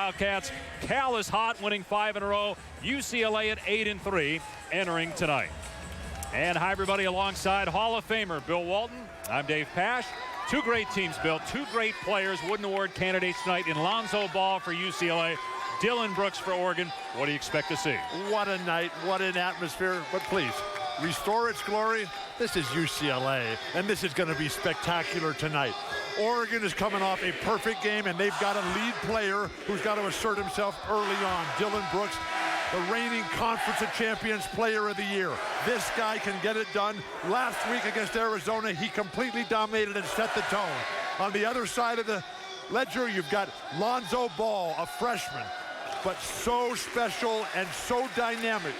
Wildcats. Cal is hot, winning 5 in a row. UCLA at 8-3, entering tonight. And hi, everybody, alongside Hall of Famer Bill Walton. I'm Dave Pash. Two great teams, Bill. Two great players, Wooden Award candidates tonight in Lonzo Ball for UCLA, Dylan Brooks for Oregon. What do you expect to see? What a night, what an atmosphere. But please, restore its glory. This is UCLA, and this is going to be spectacular tonight. Oregon is coming off a perfect game, and they've got a lead player who's got to assert himself early on. Dylan Brooks, the reigning Conference of Champions Player of the Year. This guy can get it done. Last week against Arizona, he completely dominated and set the tone. On the other side of the ledger, you've got Lonzo Ball, a freshman, but so special and so dynamic.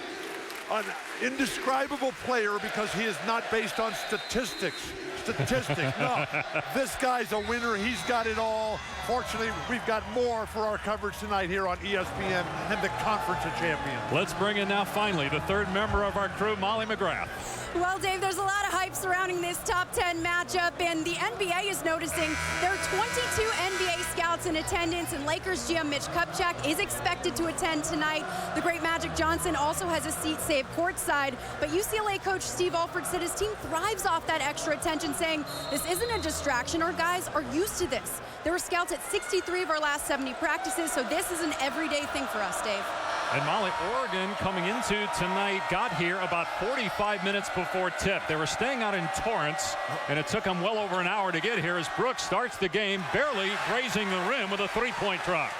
An indescribable player because he is not based on statistics. No, this guy's a winner. He's got it all. Fortunately, we've got more for our coverage tonight here on ESPN and the Conference of Champions. Let's bring in now, finally, the third member of our crew, Molly McGrath. Well, Dave, there's a lot of hype surrounding this top 10 matchup, and the NBA is noticing there are 22 NBA scouts in attendance, and Lakers GM Mitch Kupchak is expected to attend tonight. The great Magic Johnson also has a seat saved courtside, but UCLA coach Steve Alford said his team thrives off that extra attention, saying this isn't a distraction. Our guys are used to this. There were scouts at 63 of our last 70 practices, so this is an everyday thing for us, Dave. And Molly, Oregon coming into tonight got here about 45 minutes before tip. They were staying out in Torrance, and it took them well over an hour to get here as Brooks starts the game, barely grazing the rim with a three-point drop.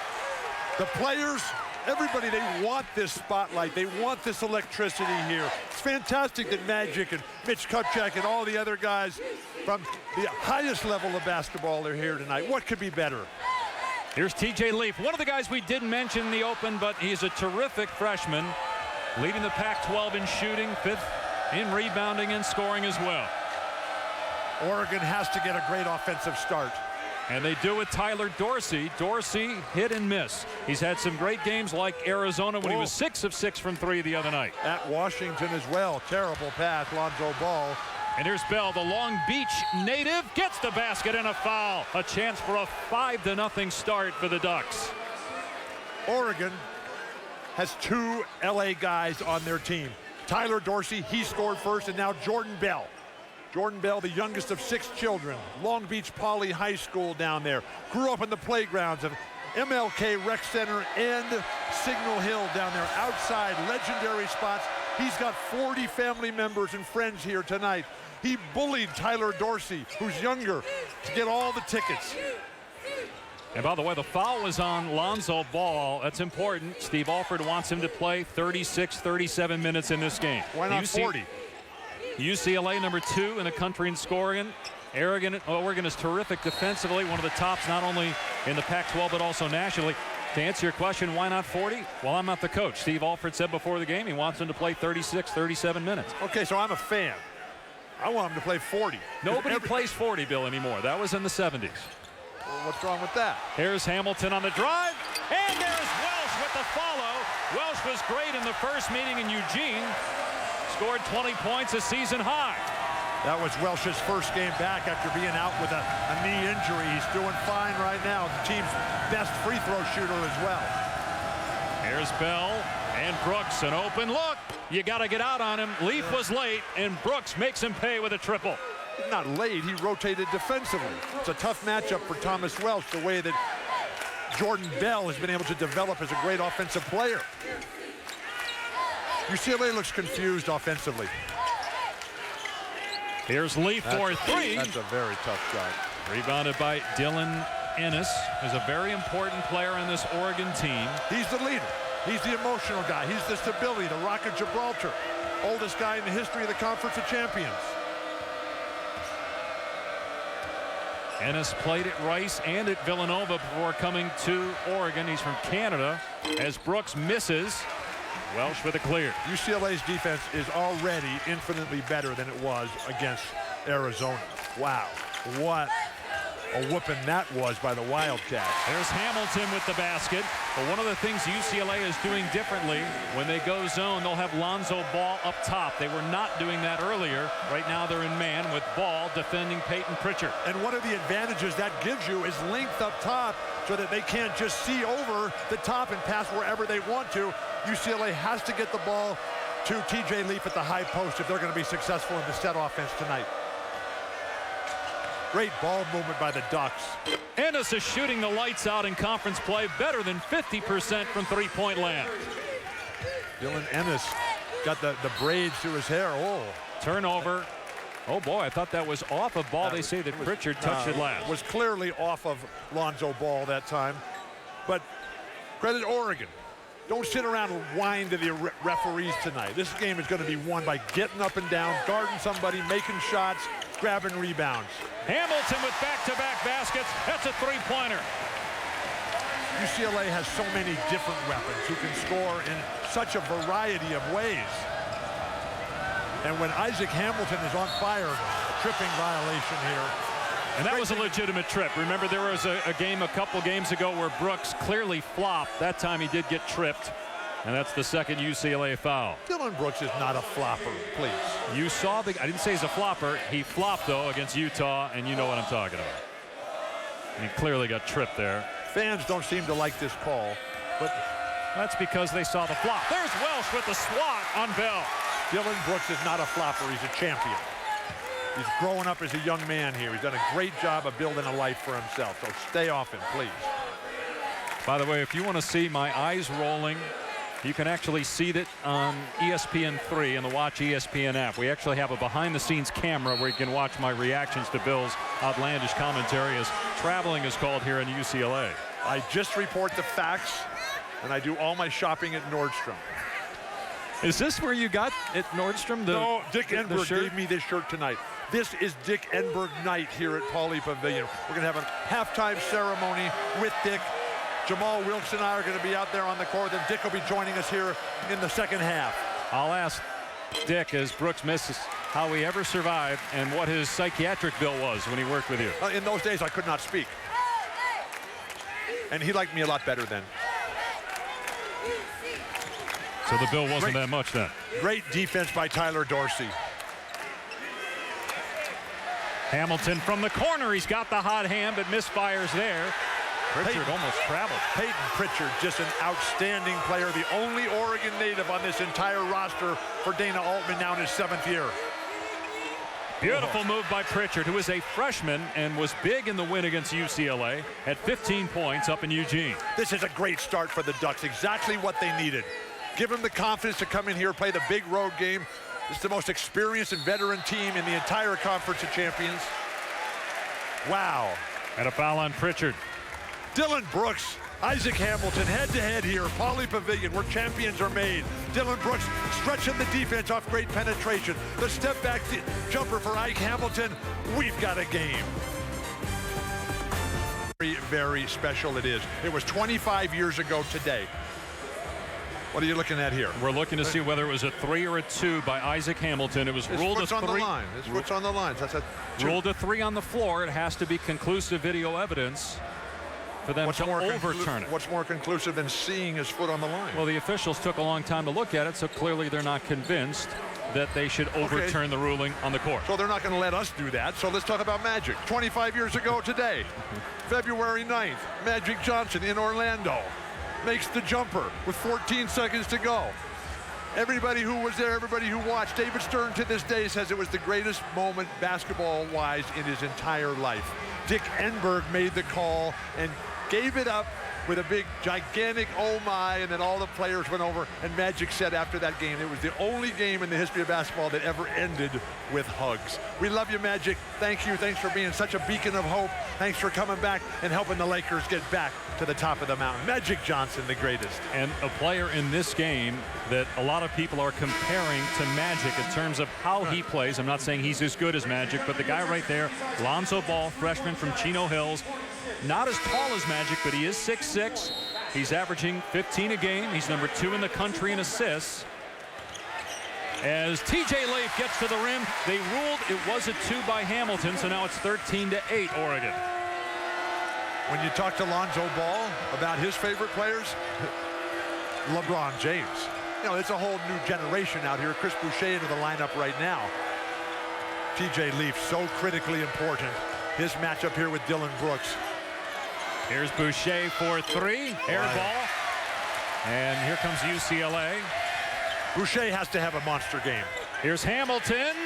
The players, everybody, they want this spotlight. They want this electricity here. It's fantastic that Magic and Mitch Kupchak and all the other guys from the highest level of basketball are here tonight. What could be better? Here's TJ Leaf, one of the guys we didn't mention in the open, but he's a terrific freshman, leading the Pac-12 in shooting, 5th in rebounding and scoring as well. Oregon has to get a great offensive start. And they do with Tyler Dorsey. Dorsey hit and miss. He's had some great games like Arizona when he was 6 of 6 from 3 the other night. At Washington as well. Terrible pass, Lonzo Ball. And here's Bell, the Long Beach native, gets the basket and a foul. A chance for a 5-0 start for the Ducks. Oregon has 2 LA guys on their team. Tyler Dorsey, he scored first, and now Jordan Bell. Jordan Bell, the youngest of 6 children. Long Beach Poly High School down there. Grew up in the playgrounds of MLK Rec Center and Signal Hill down there. Outside, legendary spots. He's got 40 family members and friends here tonight. He bullied Tyler Dorsey, who's younger, to get all the tickets. And by the way, the foul was on Lonzo Ball. That's important. Steve Alford wants him to play 36, 37 minutes in this game. Why not 40? UCLA number 2 in the country in scoring. Oregon is terrific defensively, one of the tops not only in the Pac-12 but also nationally. To answer your question, why not 40? Well, I'm not the coach. Steve Alford said before the game he wants him to play 36, 37 minutes. Okay, so I'm a fan. I want him to play 40. Nobody plays 40, Bill, anymore. That was in the 70s. Well, what's wrong with that? Here's Hamilton on the drive, and there's Welsh with the follow. Welsh was great in the first meeting in Eugene. Scored 20 points, a season high. That was Welsh's first game back after being out with a knee injury. He's doing fine right now. The team's best free throw shooter as well. Here's Bell and Brooks, an open look. You got to get out on him. Leaf was late, and Brooks makes him pay with a triple. Not late, he rotated defensively. It's a tough matchup for Thomas Welsh, the way that Jordan Bell has been able to develop as a great offensive player. UCLA looks confused offensively. Here's Leaf for 3. That's a very tough shot. Rebounded by Dylan Ennis, who's a very important player on this Oregon team. He's the leader. He's the emotional guy. He's the stability, the Rock of Gibraltar. Oldest guy in the history of the Conference of Champions. Ennis played at Rice and at Villanova before coming to Oregon. He's from Canada. As Brooks misses, Welsh with a clear. UCLA's defense is already infinitely better than it was against Arizona. Wow, what a whooping that was by the Wildcats. There's Hamilton with the basket. But one of the things UCLA is doing differently, when they go zone, they'll have Lonzo Ball up top. They were not doing that earlier. Right now they're in man with Ball defending Peyton Pritchard. And one of the advantages that gives you is length up top so that they can't just see over the top and pass wherever they want to. UCLA has to get the ball to TJ Leaf at the high post if they're going to be successful in the set offense tonight. Great ball movement by the Ducks. Ennis is shooting the lights out in conference play, better than 50% from three-point land. Dylan Ennis got the braids through his hair. Oh. Turnover. Oh boy, I thought that was off of Ball. They say that Pritchard touched it last. Was clearly off of Lonzo Ball that time. But credit Oregon. Don't sit around and whine to the referees tonight. This game is going to be won by getting up and down, guarding somebody, making shots, grabbing rebounds. Hamilton with back-to-back baskets. That's a three-pointer. UCLA has so many different weapons who can score in such a variety of ways. And when Isaac Hamilton is on fire, a tripping violation here. And that was a legitimate trip. Remember, there was a game a couple games ago where Brooks clearly flopped. That time he did get tripped. And that's the second UCLA foul. Dylan Brooks is not a flopper, please. You saw I didn't say he's a flopper. He flopped, though, against Utah, and you know what I'm talking about. And he clearly got tripped there. Fans don't seem to like this call, but that's because they saw the flop. There's Welsh with the swat on Bell. Dylan Brooks is not a flopper. He's a champion. He's growing up as a young man here. He's done a great job of building a life for himself, so stay off him, please. By the way, if you want to see my eyes rolling, you can actually see that on ESPN3 and the Watch ESPN app. We actually have a behind-the-scenes camera where you can watch my reactions to Bill's outlandish commentary as traveling is called here in UCLA. I just report the facts, and I do all my shopping at Nordstrom. Is this where you got at Nordstrom? No, Dick Enberg gave me this shirt tonight. This is Dick Enberg night here at Pauley Pavilion. We're going to have a halftime ceremony with Dick. Jamal Wilkes and I are going to be out there on the court, and Dick will be joining us here in the second half. I'll ask Dick, as Brooks misses, how he ever survived and what his psychiatric bill was when he worked with you. In those days, I could not speak. And he liked me a lot better then. So the bill wasn't that much then. Great defense by Tyler Dorsey. Hamilton from the corner. He's got the hot hand, but misfires there. Pritchard almost traveled. Peyton Pritchard, just an outstanding player. The only Oregon native on this entire roster for Dana Altman now in his 7th year. Beautiful move by Pritchard, who is a freshman and was big in the win against UCLA at 15 points up in Eugene. This is a great start for the Ducks, exactly what they needed. Give them the confidence to come in here, play the big road game. This is the most experienced and veteran team in the entire Conference of Champions. Wow. And a foul on Pritchard. Dylan Brooks, Isaac Hamilton, head-to-head here, Pauley Pavilion, where champions are made. Dylan Brooks stretching the defense off great penetration. The step-back jumper for Ike Hamilton. We've got a game. Very, very special it is. It was 25 years ago today. What are you looking at here? We're looking to see whether it was a 3 or a 2 by Isaac Hamilton. It was ruled a 3. On the line. His foot's on the line. That's a 2. Ruled a 3 on the floor. It has to be conclusive video evidence for them to overturn it. What's more conclusive than seeing his foot on the line? Well, the officials took a long time to look at it, so clearly they're not convinced that they should overturn the ruling on the court. So they're not going to let us do that. So let's talk about Magic. 25 years ago today, February 9th, Magic Johnson in Orlando makes the jumper with 14 seconds to go. Everybody who was there, everybody who watched, David Stern to this day says it was the greatest moment basketball-wise in his entire life. Dick Enberg made the call and gave it up with a big, gigantic oh my, and then all the players went over, and Magic said after that game, it was the only game in the history of basketball that ever ended with hugs. We love you, Magic. Thank you. Thanks for being such a beacon of hope. Thanks for coming back and helping the Lakers get back to the top of the mountain. Magic Johnson, the greatest. And a player in this game that a lot of people are comparing to Magic in terms of how he plays. I'm not saying he's as good as Magic, but the guy right there, Lonzo Ball, freshman from Chino Hills, not as tall as Magic, but he is 6'6". He's averaging 15 a game. He's number 2 in the country in assists. As TJ Leaf gets to the rim, they ruled it was a 2 by Hamilton, so now it's 13-8 Oregon. When you talk to Lonzo Ball about his favorite players, LeBron James. You know, it's a whole new generation out here. Chris Boucher into the lineup right now. TJ Leaf, so critically important. His matchup here with Dylan Brooks. Here's Boucher for three. Air ball. And here comes UCLA. Boucher has to have a monster game. Here's Hamilton.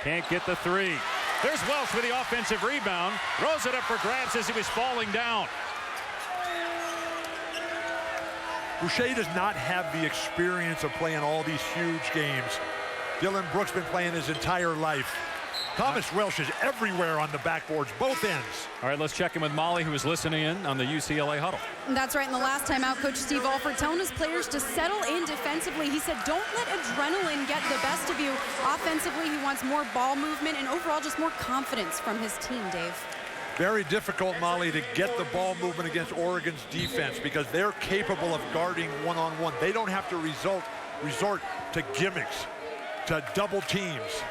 Can't get the three. There's Welsh with the offensive rebound. Throws it up for grabs as he was falling down. Boucher does not have the experience of playing all these huge games. Dylan Brooks been playing his entire life. Thomas Welsh is everywhere on the backboards, both ends. All right, let's check in with Molly, who is listening in on the UCLA huddle. That's right. In the last time out, Coach Steve Alford telling his players to settle in defensively. He said, don't let adrenaline get the best of you. Offensively, he wants more ball movement and overall just more confidence from his team, Dave. Very difficult, Molly, to get the ball movement against Oregon's defense because they're capable of guarding one-on-one. They don't have to resort to gimmicks, to double teams.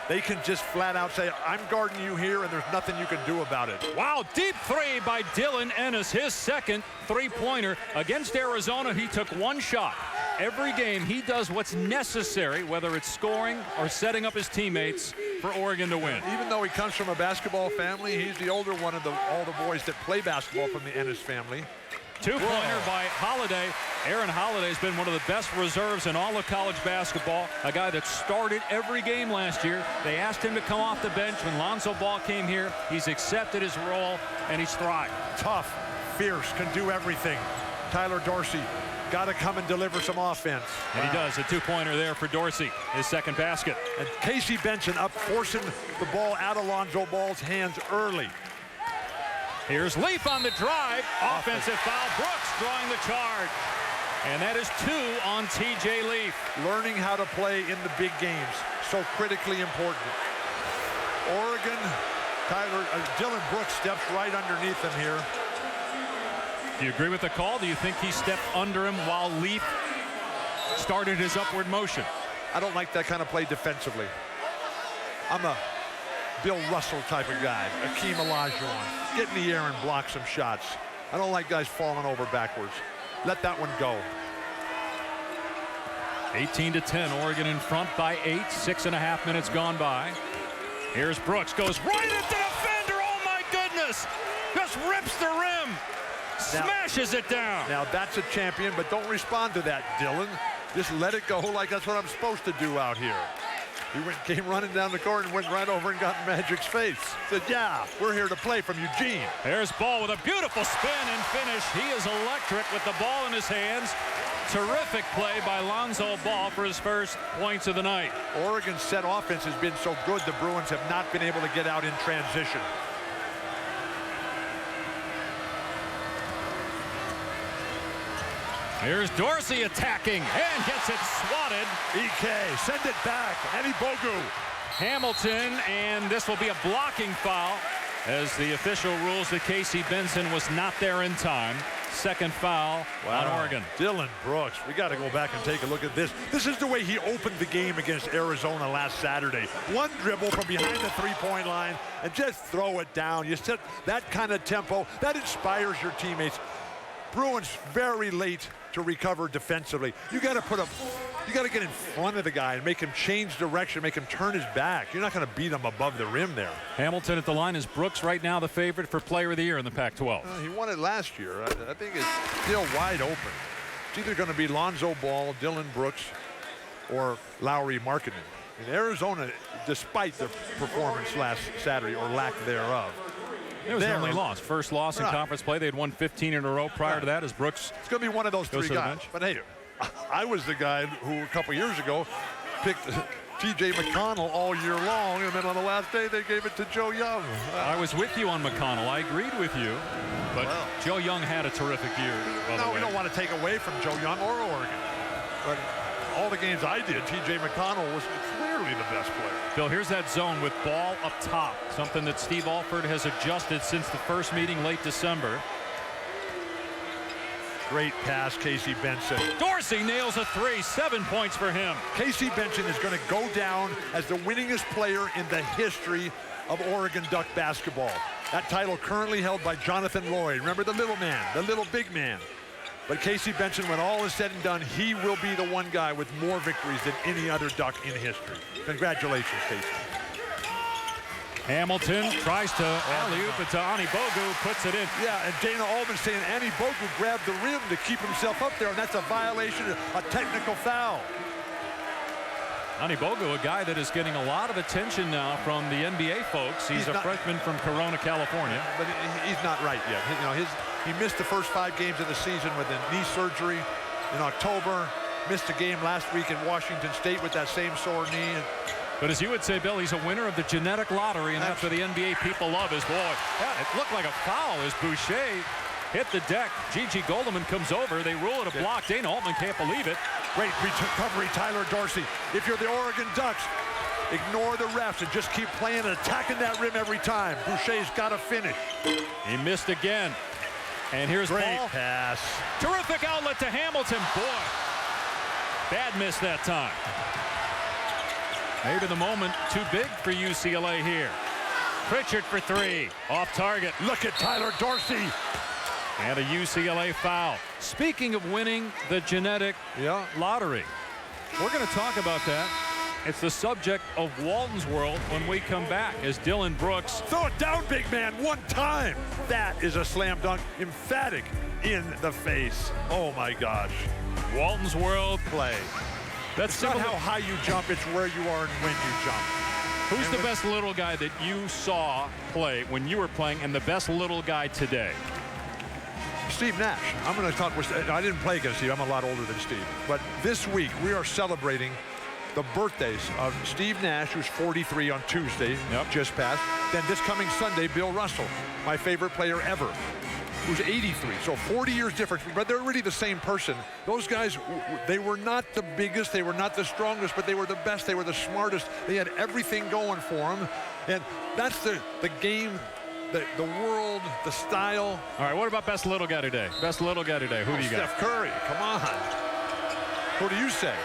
They can just flat out say, I'm guarding you here, and there's nothing you can do about it. Wow, deep three by Dylan Ennis, his second three-pointer. Against Arizona, he took one shot. Every game, he does what's necessary, whether it's scoring or setting up his teammates for Oregon to win. Even though he comes from a basketball family, he's the older one of all the boys that play basketball from the Ennis family. Two-pointer by Holiday. Aaron Holiday's been one of the best reserves in all of college basketball. A guy that started every game last year. They asked him to come off the bench when Lonzo Ball came here. He's accepted his role, and he's thrived. Tough, fierce, can do everything. Tyler Dorsey got to come and deliver some offense. And he does. A two-pointer there for Dorsey, his second basket. And Casey Benson up, forcing the ball out of Lonzo Ball's hands early. Here's Leaf on the drive. Offensive foul. Brooks drawing the charge. And that is 2 on TJ Leaf. Learning how to play in the big games. So critically important. Oregon, Dylan Brooks steps right underneath him here. Do you agree with the call? Do you think he stepped under him while Leaf started his upward motion? I don't like that kind of play defensively. I'm a Bill Russell type of guy. Akeem Olajuwon. Get in the air and block some shots. I don't like guys falling over backwards. Let that one go. 18-10, Oregon in front by 8. 6.5 minutes gone by. Here's Brooks, goes right at the defender. Oh my goodness! Just rips the rim. Smashes it down. Now that's a champion, but don't respond to that, Dylan. Just let it go like that's what I'm supposed to do out here. He came running down the court and went right over and got in Magic's face. Said, yeah, we're here to play from Eugene. There's Ball with a beautiful spin and finish. He is electric with the ball in his hands. Terrific play by Lonzo Ball for his first points of the night. Oregon's set offense has been so good, the Bruins have not been able to get out in transition. Here's Dorsey attacking and gets it swatted. EK, send it back. Eddie Bogu. Hamilton, and this will be a blocking foul as the official rules that Casey Benson was not there in time. Second foul on Oregon. Dylan Brooks, we got to go back and take a look at this. This is the way he opened the game against Arizona last Saturday. One dribble from behind the three-point line and just throw it down. You set that kind of tempo, that inspires your teammates. Bruins very late to recover defensively. You got to get in front of the guy and make him change direction, make him turn his back. You're not going to beat him above the rim there. Hamilton at the line. Is Brooks right now the favorite for Player of the Year in the Pac-12? He won it last year. I think it's still wide open. It's either going to be Lonzo Ball, Dylan Brooks, or Lowry Markkanen. In Arizona, despite their performance last Saturday or lack thereof, it was their only loss. First loss in conference play. They had won 15 in a row prior to that as Brooks. It's going to be one of those three guys. But hey, I was the guy who a couple years ago picked T.J. McConnell all year long, and then on the last day they gave it to Joe Young. I was with you on McConnell. I agreed with you. But Joe Young had a terrific year. No, we don't want to take away from Joe Young or Oregon. But all the games I did, T.J. McConnell was clearly the best player. Bill, here's that zone with Ball up top, something that Steve Alford has adjusted since the first meeting late December. Great pass, Casey Benson. Dorsey nails a three. 7 points for him. Casey Benson is going to go down as the winningest player in the history of Oregon Duck basketball. That title currently held by Jonathan Lloyd. Remember the little man, the little big man. But Casey Benson, when all is said and done, he will be the one guy with more victories than any other Duck in history. Congratulations, Casey. Hamilton tries to alley-oop it to Ani Bogu, puts it in. Yeah, and Dana Altman saying Ani Bogu grabbed the rim to keep himself up there, and that's a violation, a technical foul. Ani Bogu, a guy that is getting a lot of attention now from the NBA folks. He's a freshman from Corona, California. But he's not right yet. He missed the first 5 games of the season with a knee surgery in October. Missed a game last week in Washington State with that same sore knee. But as you would say, Bill, he's a winner of the genetic lottery, and that's what the NBA people love is, boy, yeah, it looked like a foul as Boucher hit the deck. Gigi Goldeman comes over. They rule it a block. Dana Altman can't believe it. Great recovery, Tyler Dorsey. If you're the Oregon Ducks, ignore the refs and just keep playing and attacking that rim every time. Boucher's got to finish. He missed again. And here's Great ball. Pass. Terrific outlet to Hamilton. Boy, bad miss that time. Maybe the moment too big for UCLA here. Pritchard for 3. Off target. Look at Tyler Dorsey. And a UCLA foul. Speaking of winning the genetic lottery, we're going to talk about that. It's the subject of Walton's World when we come back as Dylan Brooks. Throw it down, big man, one time. That is a slam dunk. Emphatic in the face. Oh, my gosh. Walton's World play. That's not how high you jump, it's where you are and when you jump. Who's the best little guy that you saw play when you were playing, and the best little guy today? Steve Nash. I'm going to talk with, I didn't play against Steve. I'm a lot older than Steve. But this week, we are celebrating the birthdays of Steve Nash, who's 43 on Tuesday, just passed. Then this coming Sunday, Bill Russell, my favorite player ever, who's 83. So 40 years difference, but they're really the same person. Those guys, they were not the biggest, they were not the strongest, but they were the best, they were the smartest. They had everything going for them. And that's the game, the world, the style. All right, what about best little guy today? Best little guy today, who do you got? Steph Curry, come on. Who do you say?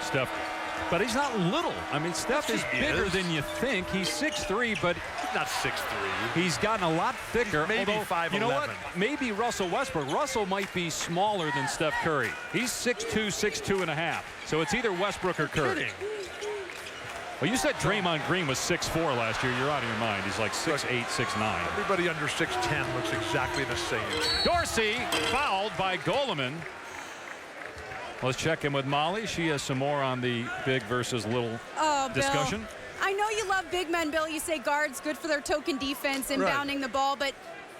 Steph, but he's not little. I mean, Steph is bigger than you think. He's 6'3", but not 6'3". He's gotten a lot thicker. Maybe 5'11". You know what? Maybe Russell Westbrook. Russell might be smaller than Steph Curry. He's 6'2", 6'2 and a half. So it's either Westbrook or Curry. Kidding. Well, you said Draymond Green was 6'4" last year. You're out of your mind. He's like 6'8", 6'9". Everybody under 6'10" looks exactly the same. Dorsey fouled by Goldeman. Let's check in with Molly. She has some more on the big versus little discussion. Bill, I know you love big men, Bill. You say guards good for their token defense and bounding the ball, but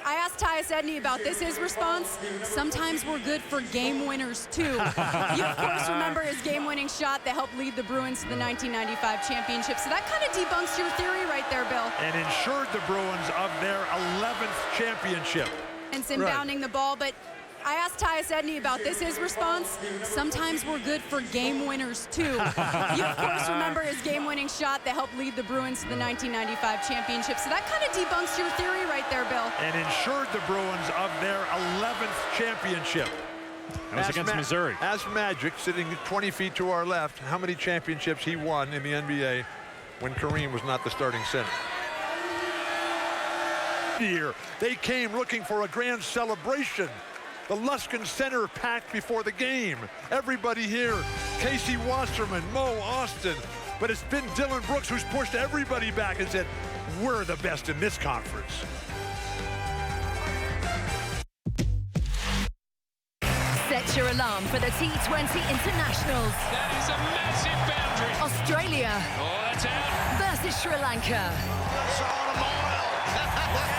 I asked Tyus Edney about this. His response, sometimes we're good for game winners, too. You, of course, remember his game-winning shot that helped lead the Bruins to the 1995 championship. So that kind of debunks your theory right there, Bill. And ensured the Bruins of their 11th championship. And bounding the ball, but I asked Tyus Edney about this. His response, sometimes we're good for game winners, too. You, of course, remember his game-winning shot that helped lead the Bruins to the 1995 championship. So that kind of debunks your theory right there, Bill. And ensured the Bruins of their 11th championship. That was against Missouri. Ask Magic, sitting 20 feet to our left, how many championships he won in the NBA when Kareem was not the starting center. Here, they came looking for a grand celebration. The Luskin Center packed before the game. Everybody here, Casey Wasserman, Mo Austin, but it's been Dylan Brooks who's pushed everybody back and said, we're the best in this conference. Set your alarm for the T20 Internationals. That is a massive boundary. Australia. Oh, that's out. Versus Sri Lanka.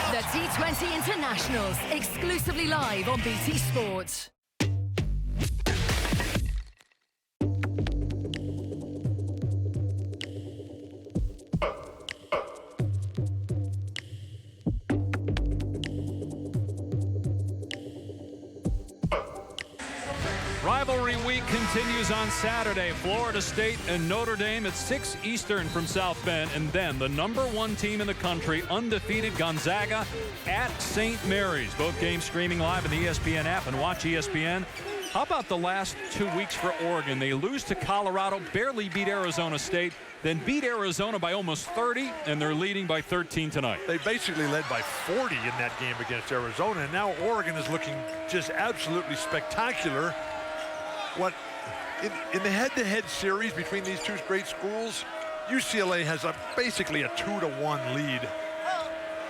The T20 Internationals, exclusively live on BT Sport. Rivalry week continues on Saturday. Florida State and Notre Dame at 6 Eastern from South Bend. And then the #1 team in the country, undefeated Gonzaga at St. Mary's. Both games streaming live in the ESPN app, and watch ESPN. How about the last 2 weeks for Oregon? They lose to Colorado, barely beat Arizona State, then beat Arizona by almost 30, and they're leading by 13 tonight. They basically led by 40 in that game against Arizona, and now Oregon is looking just absolutely spectacular. In the head-to-head series between these two great schools, UCLA has basically a 2-1 lead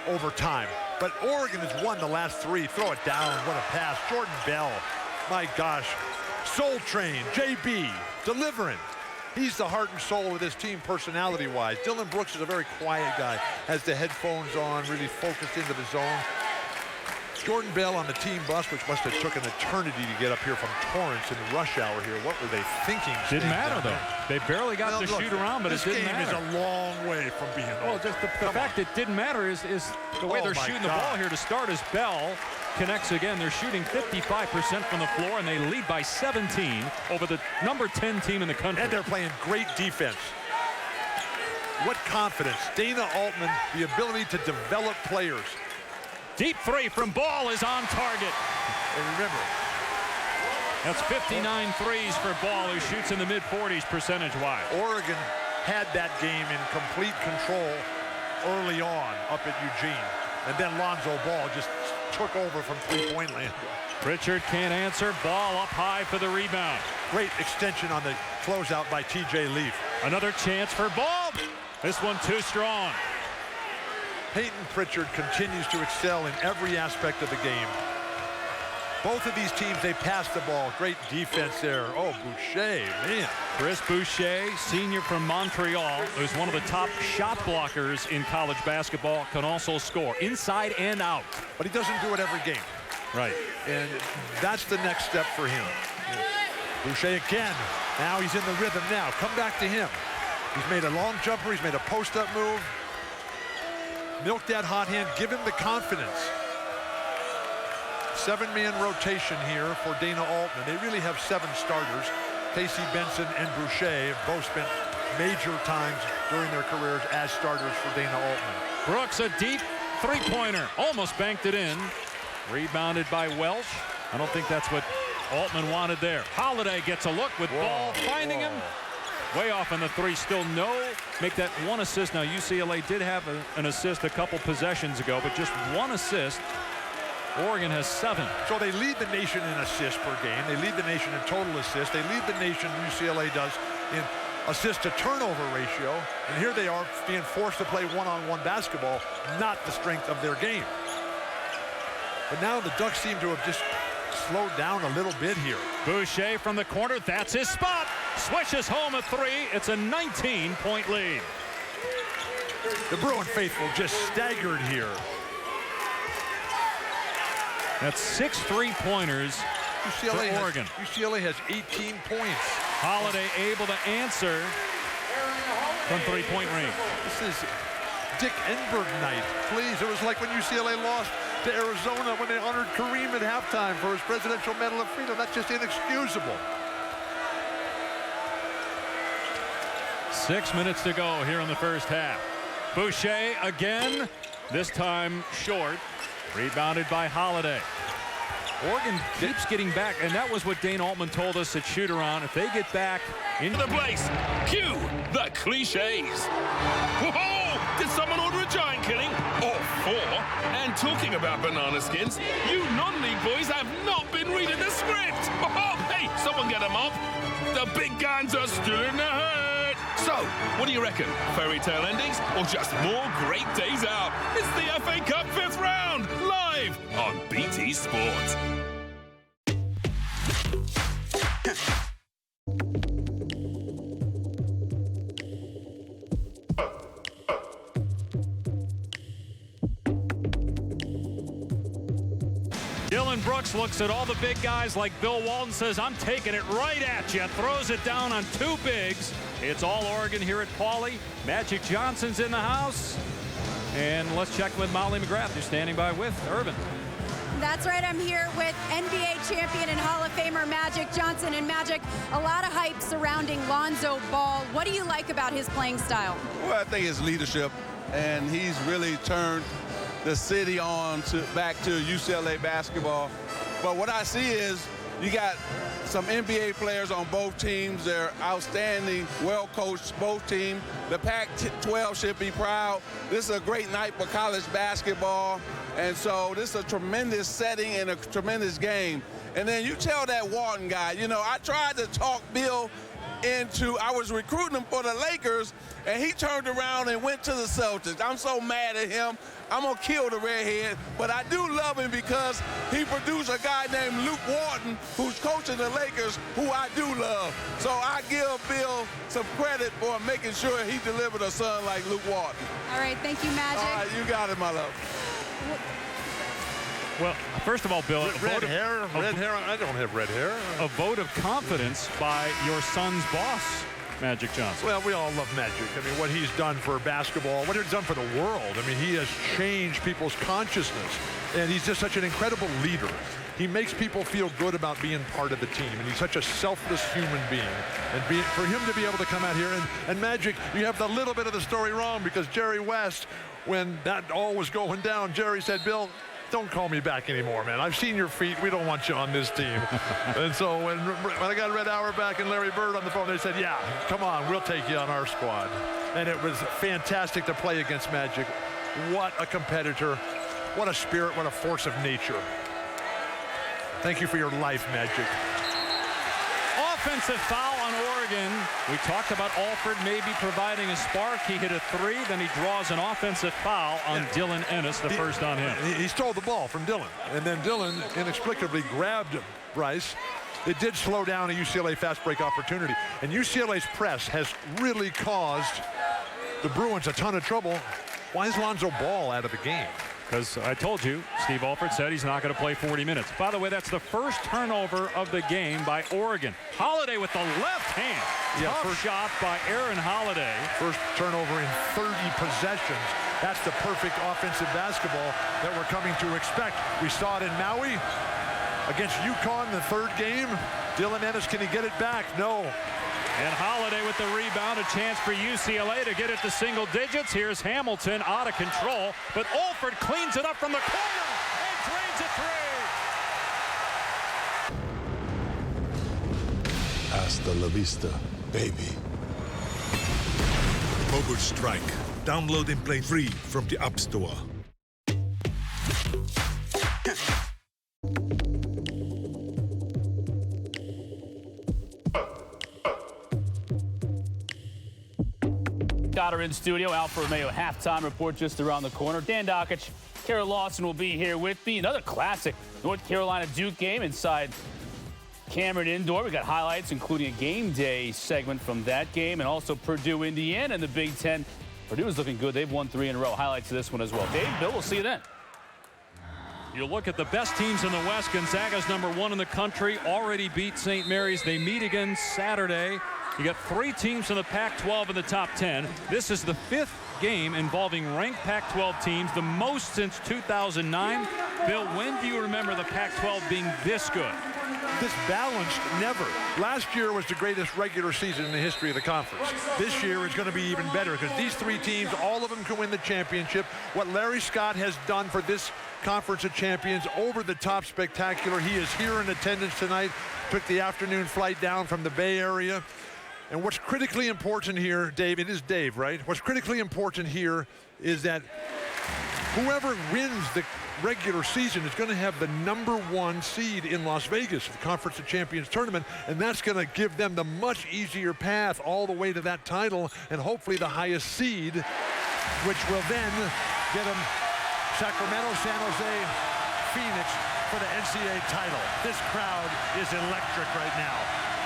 over time. But Oregon has won the last 3. Throw it down. What a pass. Jordan Bell. My gosh. Soul Train. JB. Delivering. He's the heart and soul of this team personality-wise. Dylan Brooks is a very quiet guy. Has the headphones on, really focused into the zone. Jordan Bell on the team bus, which must have took an eternity to get up here from Torrance in the rush hour here. What were they thinking? Didn't matter, though. They barely got to shoot around, but it didn't matter. This game is a long way from being over. Well, just the fact it didn't matter is the way they're shooting the ball here to start as Bell connects again. They're shooting 55% from the floor, and they lead by 17 over the #10 team in the country. And they're playing great defense. What confidence. Dana Altman, the ability to develop players. Deep 3 from Ball is on target. And remember, that's 59 threes for Ball, who shoots in the mid-40s percentage-wise. Oregon had that game in complete control early on up at Eugene. And then Lonzo Ball just took over from three-point land. Pritchard can't answer. Ball up high for the rebound. Great extension on the closeout by TJ Leaf. Another chance for Ball. This one too strong. Peyton Pritchard continues to excel in every aspect of the game. Both of these teams, they pass the ball. Great defense there. Oh, Boucher, man. Chris Boucher, senior from Montreal, who's one of the top shot blockers in college basketball, can also score inside and out. But he doesn't do it every game. Right. And that's the next step for him. Boucher again. Now he's in the rhythm now. Come back to him. He's made a long jumper. He's made a post-up move. Milk that hot hand. Give him the confidence. 7-man rotation here for Dana Altman. They really have 7 starters. Casey Benson and Boucher have both spent major times during their careers as starters for Dana Altman. Brooks, a deep three-pointer. Almost banked it in. Rebounded by Welsh. I don't think that's what Altman wanted there. Holiday gets a look with Ball finding him. Way off on the 3, still no. Make that 1 assist. Now, UCLA did have an assist a couple possessions ago, but just 1 assist. Oregon has 7. So they lead the nation in assists per game. They lead the nation in total assists. They lead the nation, UCLA does, in assist-to-turnover ratio. And here they are being forced to play one-on-one basketball, not the strength of their game. But now the Ducks seem to have just slowed down a little bit here. Boucher from the corner. That's his spot. Swishes home a 3. It's a 19-point lead. The Bruin faithful just staggered here. That's 6 3-pointers for Oregon. UCLA has 18 points. Holiday able to answer from 3-point range. This is Dick Enberg night. Please, it was like when UCLA lost to Arizona when they honored Kareem at halftime for his Presidential Medal of Freedom. That's just inexcusable. 6 minutes to go here in the first half. Boucher again, this time short. Rebounded by Holiday. Oregon keeps getting back, and that was what Dane Altman told us at shoot-around. If they get back into the place, cue the cliches. Whoa! Did someone order a giant killing? Or 4? And talking about banana skins, you non-league boys have not been reading the script. Oh, hey, someone get them up. The big guns are still in the herd. So, what do you reckon? Fairy tale endings or just more great days out? It's the FA Cup 5th round, live on BT Sport. Dylan Brooks looks at all the big guys like Bill Walton, says, I'm taking it right at you. Throws it down on 2 bigs. It's all Oregon here at Pauley. Magic Johnson's in the house. And let's check with Molly McGrath, who's standing by with Irvin. That's right. I'm here with NBA champion and Hall of Famer Magic Johnson. And Magic, a lot of hype surrounding Lonzo Ball. What do you like about his playing style? Well, I think his leadership, and he's really turned the city on back to UCLA basketball. But what I see is you got some NBA players on both teams. They're outstanding, well-coached, both teams. The Pac-12 should be proud. This is a great night for college basketball. And so this is a tremendous setting and a tremendous game. And then you tell that Walton guy, you know, I tried to talk Bill into, I was recruiting him for the Lakers, and he turned around and went to the Celtics. I'm so mad at him. I'm going to kill the redhead, but I do love him because he produced a guy named Luke Walton who's coaching the Lakers, who I do love. So I give Bill some credit for making sure he delivered a son like Luke Walton. All right, thank you, Magic. All right, you got it, my love. Well, first of all, Bill, Red hair? I don't have red hair. a vote of confidence by your son's boss, Magic Johnson. Well, we all love Magic. I mean, what he's done for basketball, what he's done for the world. I mean, he has changed people's consciousness, and he's just such an incredible leader. He makes people feel good about being part of the team, and he's such a selfless human being. And for him to be able to come out here, and Magic, you have the little bit of the story wrong, because Jerry West, when that all was going down, Jerry said, Bill, don't call me back anymore, man. I've seen your feet. We don't want you on this team. And so when I got Red Auerbach and Larry Bird on the phone, they said, yeah, come on, we'll take you on our squad. And it was fantastic to play against Magic. What a competitor. What a spirit. What a force of nature. Thank you for your life, Magic. Offensive foul on Oregon. We talked about Alford maybe providing a spark. He hit a three, then he draws an offensive foul on Dylan Ennis, the first on him. He stole the ball from Dylan, and then Dylan inexplicably grabbed Bryce. It did slow down a UCLA fast break opportunity, and UCLA's press has really caused the Bruins a ton of trouble. Why is Lonzo Ball out of the game? Because I told you, Steve Alford said he's not going to play 40 minutes. By the way, that's the first turnover of the game by Oregon. Holiday with the left hand. Tough shot by Aaron Holiday. First turnover in 30 possessions. That's the perfect offensive basketball that we're coming to expect. We saw it in Maui against UConn, the third game. Dylan Ennis, can he get it back? No. And Holiday with the rebound, a chance for UCLA to get it to single digits. Here's Hamilton out of control, but Alford cleans it up from the corner and drains a three. Hasta la vista, baby. Mobile Strike. Download and play free from the App Store. Got her in studio. Alfa Romeo halftime report just around the corner. Dan Dockich, Kara Lawson will be here with me. Another classic North Carolina Duke game inside Cameron Indoor. We got highlights, including a game day segment from that game, and also Purdue, Indiana in the Big Ten. Purdue is looking good. They've won 3 in a row. Highlights of this one as well. Dave, Bill, we'll see you then. You look at the best teams in the West. Gonzaga's #1 in the country. Already beat St. Mary's. They meet again Saturday. You got 3 teams in the Pac-12 in the top 10. This is the 5th game involving ranked Pac-12 teams, the most since 2009. Bill, when do you remember the Pac-12 being this good? This balanced, never. Last year was the greatest regular season in the history of the conference. This year is going to be even better because these 3 teams, all of them can win the championship. What Larry Scott has done for this Conference of Champions, over the top spectacular. He is here in attendance tonight, took the afternoon flight down from the Bay Area. And what's critically important here, Dave, it is Dave, right? What's critically important here is that whoever wins the regular season is going to have the #1 seed in Las Vegas, the Conference of Champions tournament, and that's going to give them the much easier path all the way to that title and hopefully the highest seed, which will then get them Sacramento, San Jose, Phoenix for the NCAA title. This crowd is electric right now.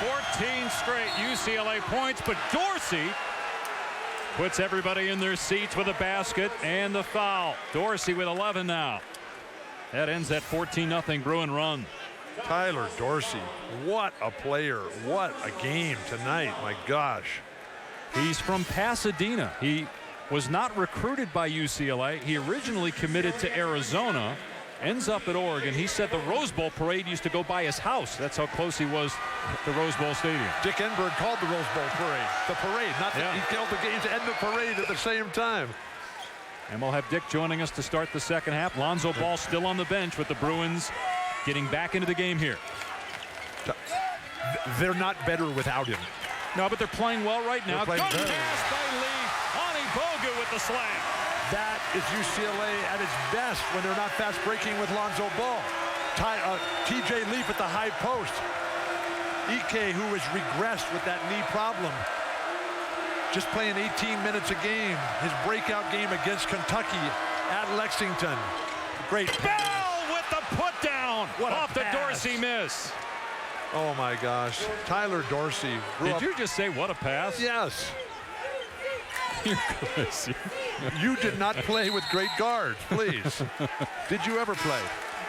14 straight UCLA points, but Dorsey puts everybody in their seats with a basket and the foul. Dorsey with 11 now. That ends that 14-0 Bruin run. Tyler Dorsey, what a player. What a game tonight, my gosh. He's from Pasadena. He was not recruited by UCLA. He originally committed to Arizona, ends up at Oregon. He said the Rose Bowl parade used to go by his house. That's how close he was to Rose Bowl Stadium. Dick Enberg called the Rose Bowl parade the parade, not Yeah. he called the games and the parade at the same time. And we'll have Dick joining us to start the second half. Lonzo Ball still on the bench with the Bruins getting back into the game here. They're not better without him. No, but they're playing well right now. Good Playing very pass by Lee. Ani Bogu with the slam. That is UCLA at its best when they're not fast breaking with Lonzo Ball. TJ Leaf at the high post. Ike, who has regressed with that knee problem, just playing 18 minutes a game. His breakout game against Kentucky at Lexington. Great. Bell with the put down. What a off the pass. Dorsey miss. Oh my gosh. Tyler Dorsey. Did you just say what a pass? Yes. You're crazy. You did not play with great guards, please. Did you ever play?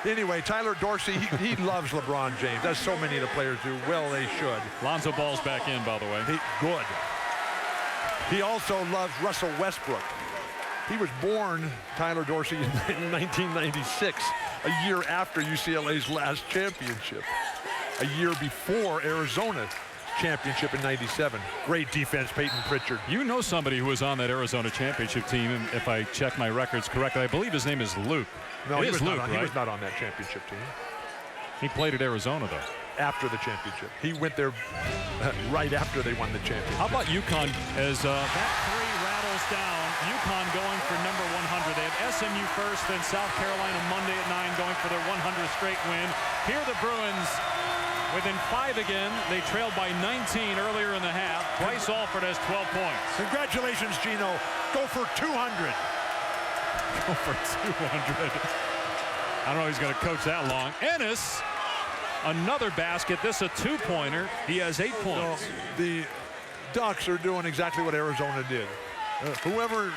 Anyway, Tyler Dorsey, he loves LeBron James, as so many of the players do. Well, they should. Lonzo Ball's back in, by the way. Good. He also loves Russell Westbrook. He was born, Tyler Dorsey, in 1996, a year after UCLA's last championship. A year before Arizona's championship in 97. Great defense, Peyton Pritchard. You know somebody who was on that Arizona championship team, and if I check my records correctly, I believe his name is Luke. No, it he is was Luke, not on, right? He was not on that championship team. He played at Arizona, though. After the championship. He went there right after they won the championship. How about UConn as that three rattles down? UConn going for number 100. They have SMU first, then South Carolina Monday at 9 going for their 100th straight win. Here the Bruins within 5 again. They trailed by 19 earlier in the half. Bryce Alford has 12 points. Congratulations, Gino. Go for 200. Go for 200. I don't know if he's going to coach that long. Ennis, another basket. This a two-pointer. He has 8 points. So the Ducks are doing exactly what Arizona did. Whoever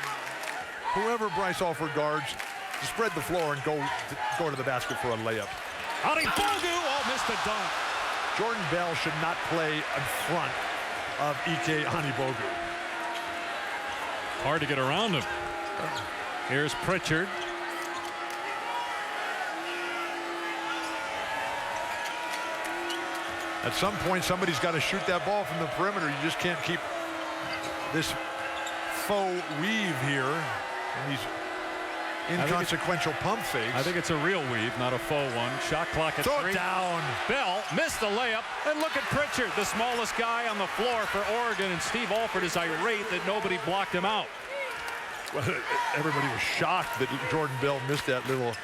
Bryce Alford guards, spread the floor and go to the basket for a layup. Ani Bogu, missed the dunk. Jordan Bell should not play in front of Ike Anibogu. Hard to get around him. Here's Pritchard. At some point, somebody's got to shoot that ball from the perimeter. You just can't keep this faux weave here and these inconsequential pump fakes. I think it's a real weave, not a faux one. Shot clock at Throw 3. it down. Bell missed the layup. And look at Pritchard, the smallest guy on the floor for Oregon. And Steve Alford is irate that nobody blocked him out. Well, everybody was shocked that Jordan Bell missed that little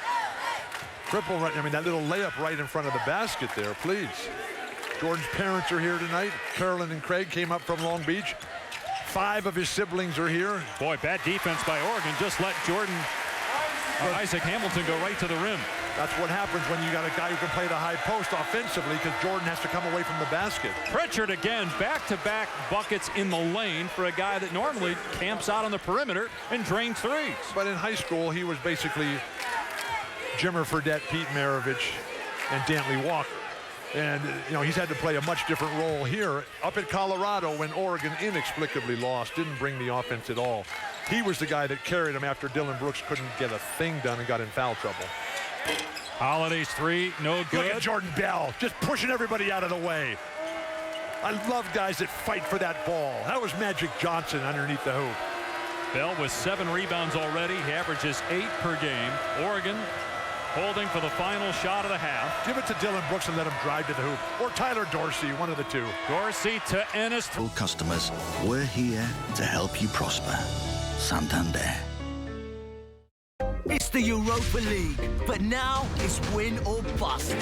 that little layup right in front of the basket there, please. Jordan's parents are here tonight. Carolyn and Craig came up from Long Beach. 5 of his siblings are here. Boy, bad defense by Oregon. Just let Isaac Hamilton go right to the rim. That's what happens when you got a guy who can play the high post offensively, because Jordan has to come away from the basket. Pritchard again, back-to-back buckets in the lane for a guy that normally camps out on the perimeter and drains threes. But in high school, he was basically Jimmer Fredette, Pete Maravich, and Dantley Walker. And, he's had to play a much different role here. Up at Colorado, when Oregon inexplicably lost, didn't bring the offense at all. He was the guy that carried him after Dylan Brooks couldn't get a thing done and got in foul trouble. Holiday's 3, no good. Look at Jordan Bell, just pushing everybody out of the way. I love guys that fight for that ball. That was Magic Johnson underneath the hoop. Bell with 7 rebounds already. He averages 8 per game. Oregon holding for the final shot of the half. Give it to Dylan Brooks and let him drive to the hoop. Or Tyler Dorsey, one of the two. Dorsey to Ennis. Customers, we're here to help you prosper. Santander. It's the Europa League, but now it's win or bust.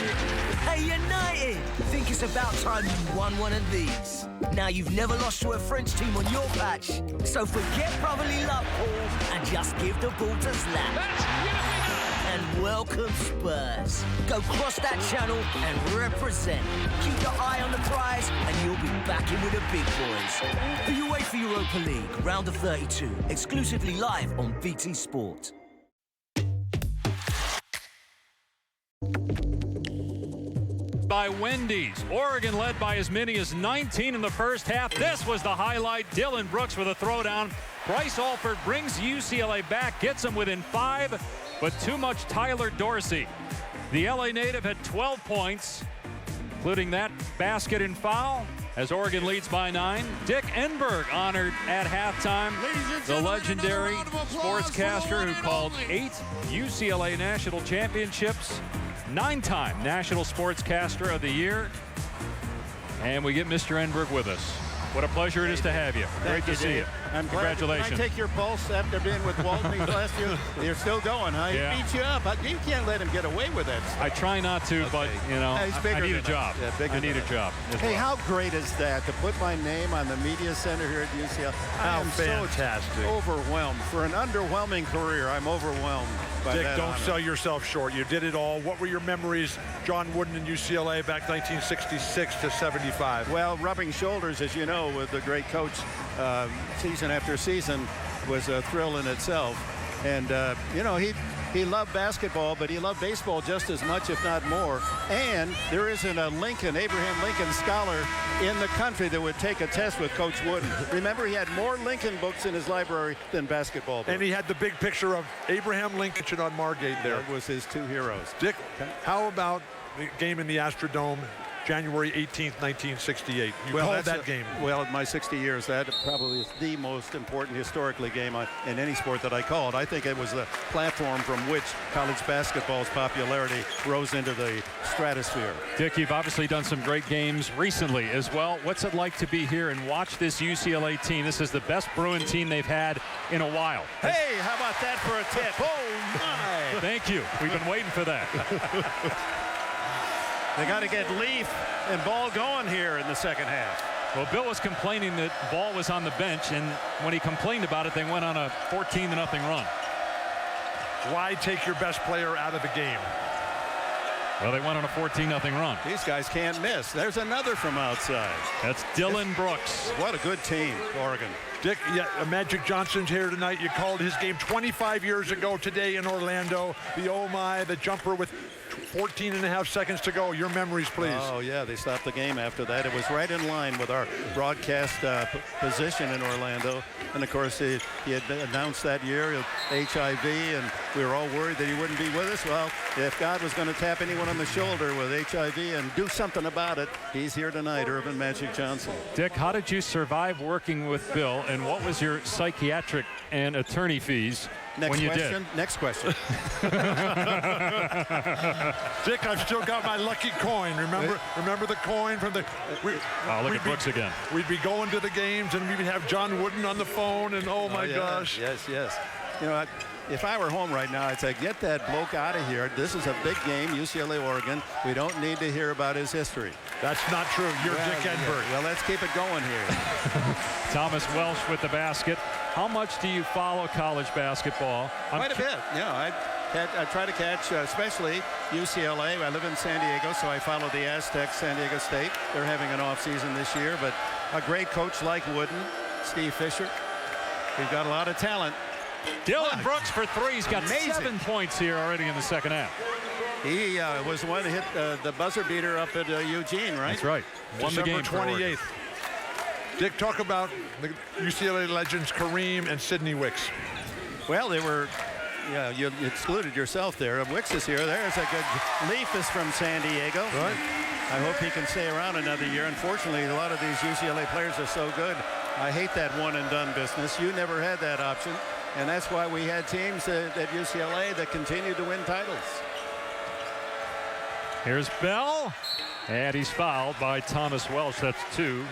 Hey United, think it's about time you won one of these. Now you've never lost to a French team on your patch, so forget brotherly love, Paul, and just give the ball to Zlatan. And welcome Spurs. Go cross that channel and represent. Keep your eye on the prize and you'll be back in with the big boys. The UEFA Europa League, round of 32, exclusively live on BT Sport. By Wendy's. Oregon led by as many as 19 in the first half. This was the highlight. Dylan Brooks with a throwdown. Bryce Alford brings UCLA back, gets them within 5. but too much Tyler Dorsey. The LA native had 12 points, including that basket and foul, as Oregon leads by 9. Dick Enberg honored at halftime, the legendary sportscaster who called 8 UCLA national championships, 9-time National Sportscaster of the Year. And we get Mr. Enberg with us. What a pleasure it is to have you. Great to see you. I'm glad. Congratulations. Can I take your pulse after being with Walton these last year? You're still going, huh? Yeah. He beat you up. You can't let him get away with that stuff. I try not to, but, you know, I need a job. I need a job. Hey, how great is that to put my name on the media center here at UCLA? How fantastic. So overwhelmed. For an underwhelming career, I'm overwhelmed by Dick, that don't honor. sell yourself short. You did it all. What were your memories, John Wooden and UCLA back 1966 to 75? Well, rubbing shoulders, as you know, with the great coach season after season was a thrill in itself. And, you know, he loved basketball, but he loved baseball just as much, if not more. And there isn't a Abraham Lincoln scholar in the country that would take a test with Coach Wooden. Remember, he had more Lincoln books in his library than basketball books. And he had the big picture of Abraham Lincoln on Margate there. That was his two heroes. Dick, how about the game in the Astrodome, January 18th, 1968? You called that game. Well, in my 60 years, that probably is the most important historically game in any sport that I called. I think it was the platform from which college basketball's popularity rose into the stratosphere. Dick, you've obviously done some great games recently as well. What's it like to be here and watch this UCLA team? This is the best Bruin team they've had in a while. Hey, how about that for a tip? Oh, my. Thank you. We've been waiting for that. They got to get Leaf and Ball going here in the second half. Well, Bill was complaining that Ball was on the bench, and when he complained about it, they went on a 14-0 run. Why take your best player out of the game? Well, they went on a 14-0 run. These guys can't miss. There's another from outside. That's Dylan Brooks. What a good team, Oregon. Dick, Magic Johnson's here tonight. You called his game 25 years ago today in Orlando. The oh my, the jumper with 14.5 seconds to go. Your memories, please. Oh, yeah, they stopped the game after that. It was right in line with our broadcast position in Orlando. And, of course, he had announced that year HIV, and we were all worried that he wouldn't be with us. Well, if God was going to tap anyone on the shoulder with HIV and do something about it, he's here tonight, Earvin Magic Johnson. Dick, how did you survive working with Bill, and what was your psychiatric and attorney fees when you did? Next question. Dick, I've still got my lucky coin. Remember the coin from the... I'll look at Brooks again. We'd be going to the games, and we'd have John Wooden on the phone, and oh my gosh. Yes. You know, if I were home right now, I'd say, get that bloke out of here. This is a big game, UCLA, Oregon. We don't need to hear about his history. That's not true. You're Dick Enberg. Well, let's keep it going here. Thomas Welsh with the basket. How much do you follow college basketball? Quite a bit. Yeah, I try to catch, especially UCLA. I live in San Diego, so I follow the Aztecs, San Diego State. They're having an off season this year, but a great coach like Wooden, Steve Fisher. We've got a lot of talent. Dylan Brooks for three. He's got Amazing. 7 points here already in the second half. He was the one that hit the buzzer beater up at Eugene, right? That's right. Won the game. 28th. Dick, talk about the UCLA legends Kareem and Sidney Wicks. Well, they were, you excluded yourself there. Wicks is here. There's a good Leaf is from San Diego. Right. I hope he can stay around another year. Unfortunately, a lot of these UCLA players are so good. I hate that one and done business. You never had that option. And that's why we had teams at UCLA that continued to win titles. Here's Bell, and he's fouled by Thomas Welsh. That's 2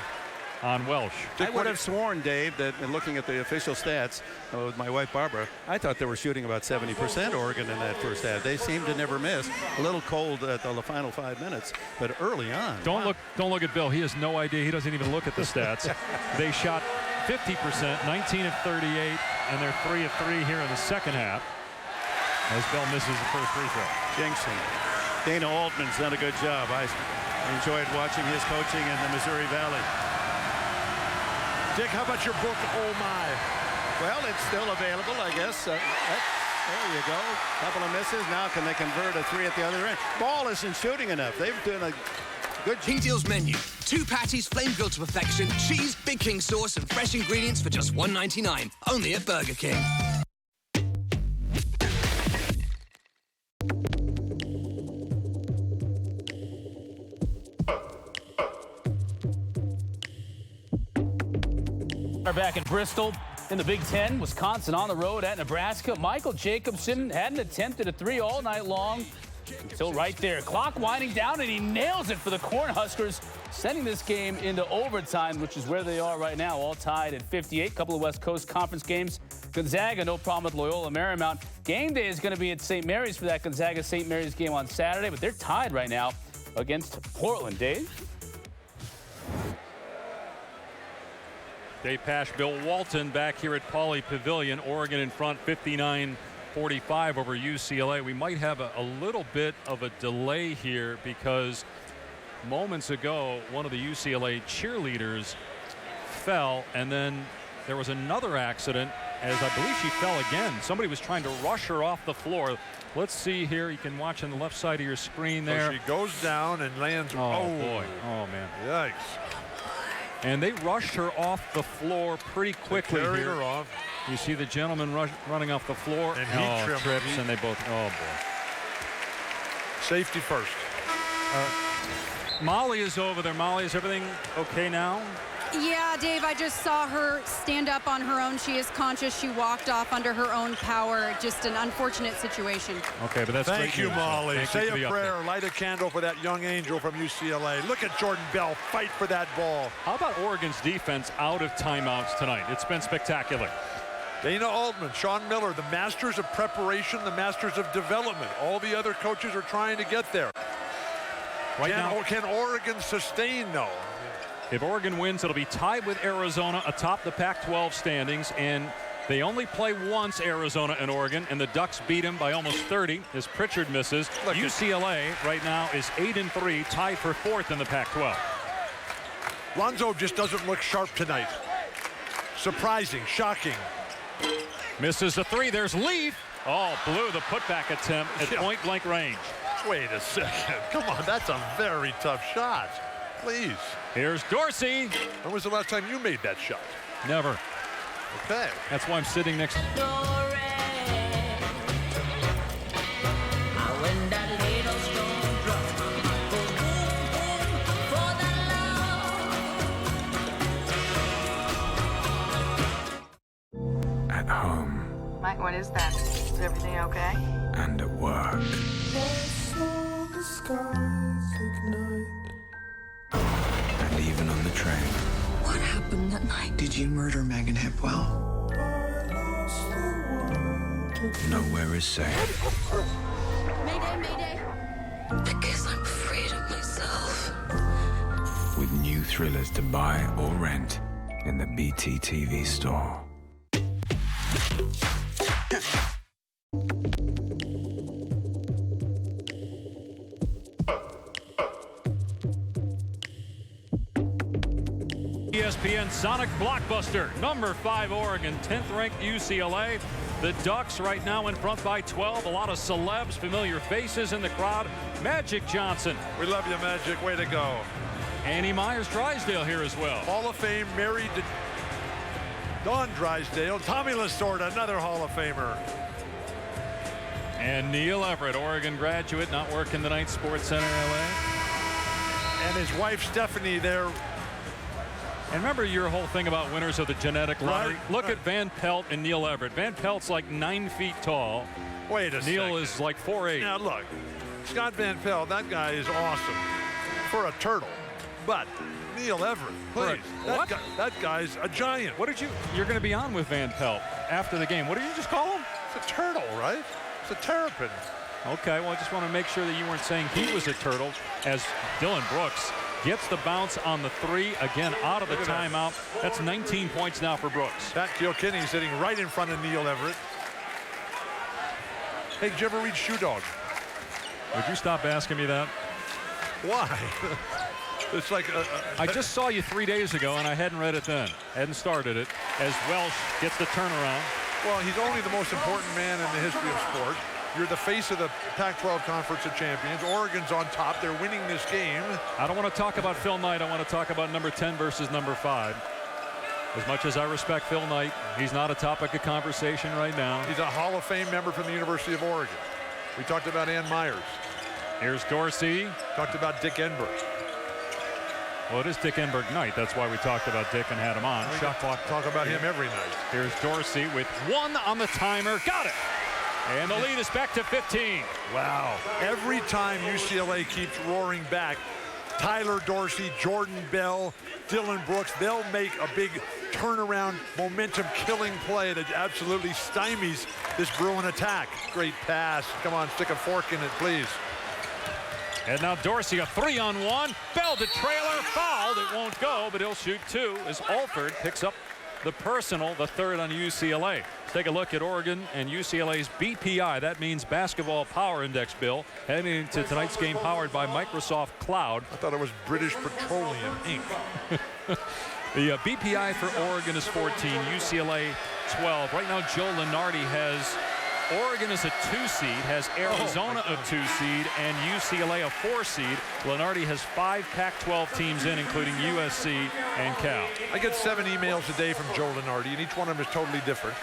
on Welsh. I would have sworn, Dave, that in looking at the official stats with my wife Barbara, I thought they were shooting about 70% Oregon in that first half. They seemed to never miss. A little cold at the final 5 minutes, but early on. Don't look at Bill. He has no idea. He doesn't even look at the stats. They shot 50%, 19 of 38, and they're 3 of 3 here in the second half as Bell misses the first free throw. Jinxon. Dana Altman's done a good job. I enjoyed watching his coaching in the Missouri Valley. Dick, how about your book, Oh My? Well, it's still available, I guess. There you go. Couple of misses. Now can they convert a 3 at the other end? Ball isn't shooting enough. They've done a good King Deal's menu. 2 patties, flame grilled to perfection, cheese, Big King sauce, and fresh ingredients for just $1.99. Only at Burger King. Back in Bristol in the Big Ten, Wisconsin on the road at Nebraska. Michael Jacobson hadn't attempted a three all night long until right there. Clock winding down, and he nails it for the Cornhuskers, sending this game into overtime, which is where they are right now, all tied at 58. Couple of West Coast Conference games. Gonzaga, no problem with Loyola Marymount. Game day is going to be at St. Mary's for that Gonzaga-St. Mary's game on Saturday, but they're tied right now against Portland. Dave? Dave Pasch, Bill Walton back here at Pauley Pavilion. Oregon in front 59-45 over UCLA. We might have a little bit of a delay here because moments ago one of the UCLA cheerleaders fell, and then there was another accident as I believe she fell again. Somebody was trying to rush her off the floor. Let's see here. You can watch on the left side of your screen there. So she goes down and lands. Oh boy. Oh man. Yikes. And they rushed her off the floor pretty quickly. They carried here. her off. You see the gentleman running off the floor. And he trips, and they both. Oh boy. Safety first. Molly is over there. Molly, is everything okay now? Yeah, Dave, I just saw her stand up on her own. She is conscious. She walked off under her own power. Just an unfortunate situation. Okay, but that's Thank great you, news. Molly. Thank Say you a prayer. Light a candle for that young angel from UCLA. Look at Jordan Bell fight for that ball. How about Oregon's defense out of timeouts tonight? It's been spectacular. Dana Altman, Sean Miller, the masters of preparation, the masters of development. All the other coaches are trying to get there. Can Oregon sustain, though? If Oregon wins, it'll be tied with Arizona atop the Pac-12 standings, and they only play once, Arizona and Oregon, and the Ducks beat them by almost 30 as Pritchard misses. UCLA right now is 8-3, tied for 4th in the Pac-12. Lonzo just doesn't look sharp tonight. Surprising, shocking. Misses the three. There's Leaf. Oh, blew the putback attempt at point-blank range. Wait a second. Come on, that's a very tough shot. Please. Here's Dorsey. When was the last time you made that shot? Never. Okay. That's why I'm sitting next. At home. Mike, what is that? Is everything okay? And at work. And even on the train. What happened that night? Did you murder Megan Hipwell? Nowhere is safe. Mayday, mayday. Because I'm afraid of myself. With new thrillers to buy or rent in the BT TV store. ESPN Sonic Blockbuster. Number 5 Oregon, 10th ranked UCLA. The Ducks right now in front by 12. A lot of celebs, familiar faces in the crowd. Magic Johnson. We love you, Magic. Way to go. Annie Myers-Drysdale here as well. Hall of Fame, married to Dawn Drysdale. Tommy Lasorda, another Hall of Famer. And Neil Everett, Oregon graduate, not working tonight, Sports Center LA. And his wife Stephanie there. And remember your whole thing about winners of the genetic lottery? Right. Look at Van Pelt and Neil Everett. Van Pelt's like 9 feet tall. Wait a second. Neil is like 4'8". Now look, Scott Van Pelt, that guy is awesome for a turtle. But Neil Everett, please, that guy's a giant. What did you're going to be on with Van Pelt after the game. What did you just call him? It's a turtle, right? It's a terrapin. Okay, well, I just want to make sure that you weren't saying he was a turtle, as Dylan Brooks gets the bounce on the three, again out of the timeout. That's 19 points now for Brooks. Pat Kilkenny sitting right in front of Neil Everett. Hey, did you ever read Shoe Dog? Would you stop asking me that? Why? It's like I just saw you 3 days ago, and I hadn't read it then. Hadn't started it. As Welsh gets the turnaround. Well, he's only the most important man in the history of sport. You're the face of the Pac-12 Conference of Champions. Oregon's on top. They're winning this game. I don't want to talk about Phil Knight. I want to talk about number 10 versus number 5. As much as I respect Phil Knight, he's not a topic of conversation right now. He's a Hall of Fame member from the University of Oregon. We talked about Ann Myers. Here's Dorsey. Talked about Dick Enberg. Well, it is Dick Enberg night. That's why we talked about Dick and had him on. Shot clock. Talk about him every night. Here's Dorsey with 1 on the timer. Got it. And the lead is back to 15. Wow. Every time UCLA keeps roaring back, Tyler Dorsey, Jordan Bell, Dylan Brooks, they'll make a big turnaround, momentum-killing play that absolutely stymies this Bruin attack. Great pass. Come on, stick a fork in it, please. And now Dorsey, a 3-on-1. Bell to trailer, fouled. It won't go, but he'll shoot 2 as Alford picks up the personal, the 3rd on UCLA. Let's take a look at Oregon and UCLA's BPI. That means Basketball Power Index, Bill. Heading into tonight's game powered by Microsoft Cloud. I thought it was British Petroleum Inc. The BPI for Oregon is 14, UCLA 12. Right now, Joe Lunardi has Oregon is a 2 seed, has Arizona a 2 seed, and UCLA a 4 seed. Lunardi has 5 Pac-12 teams in, including USC and Cal. I get 7 emails a day from Joe Lunardi, and each one of them is totally different.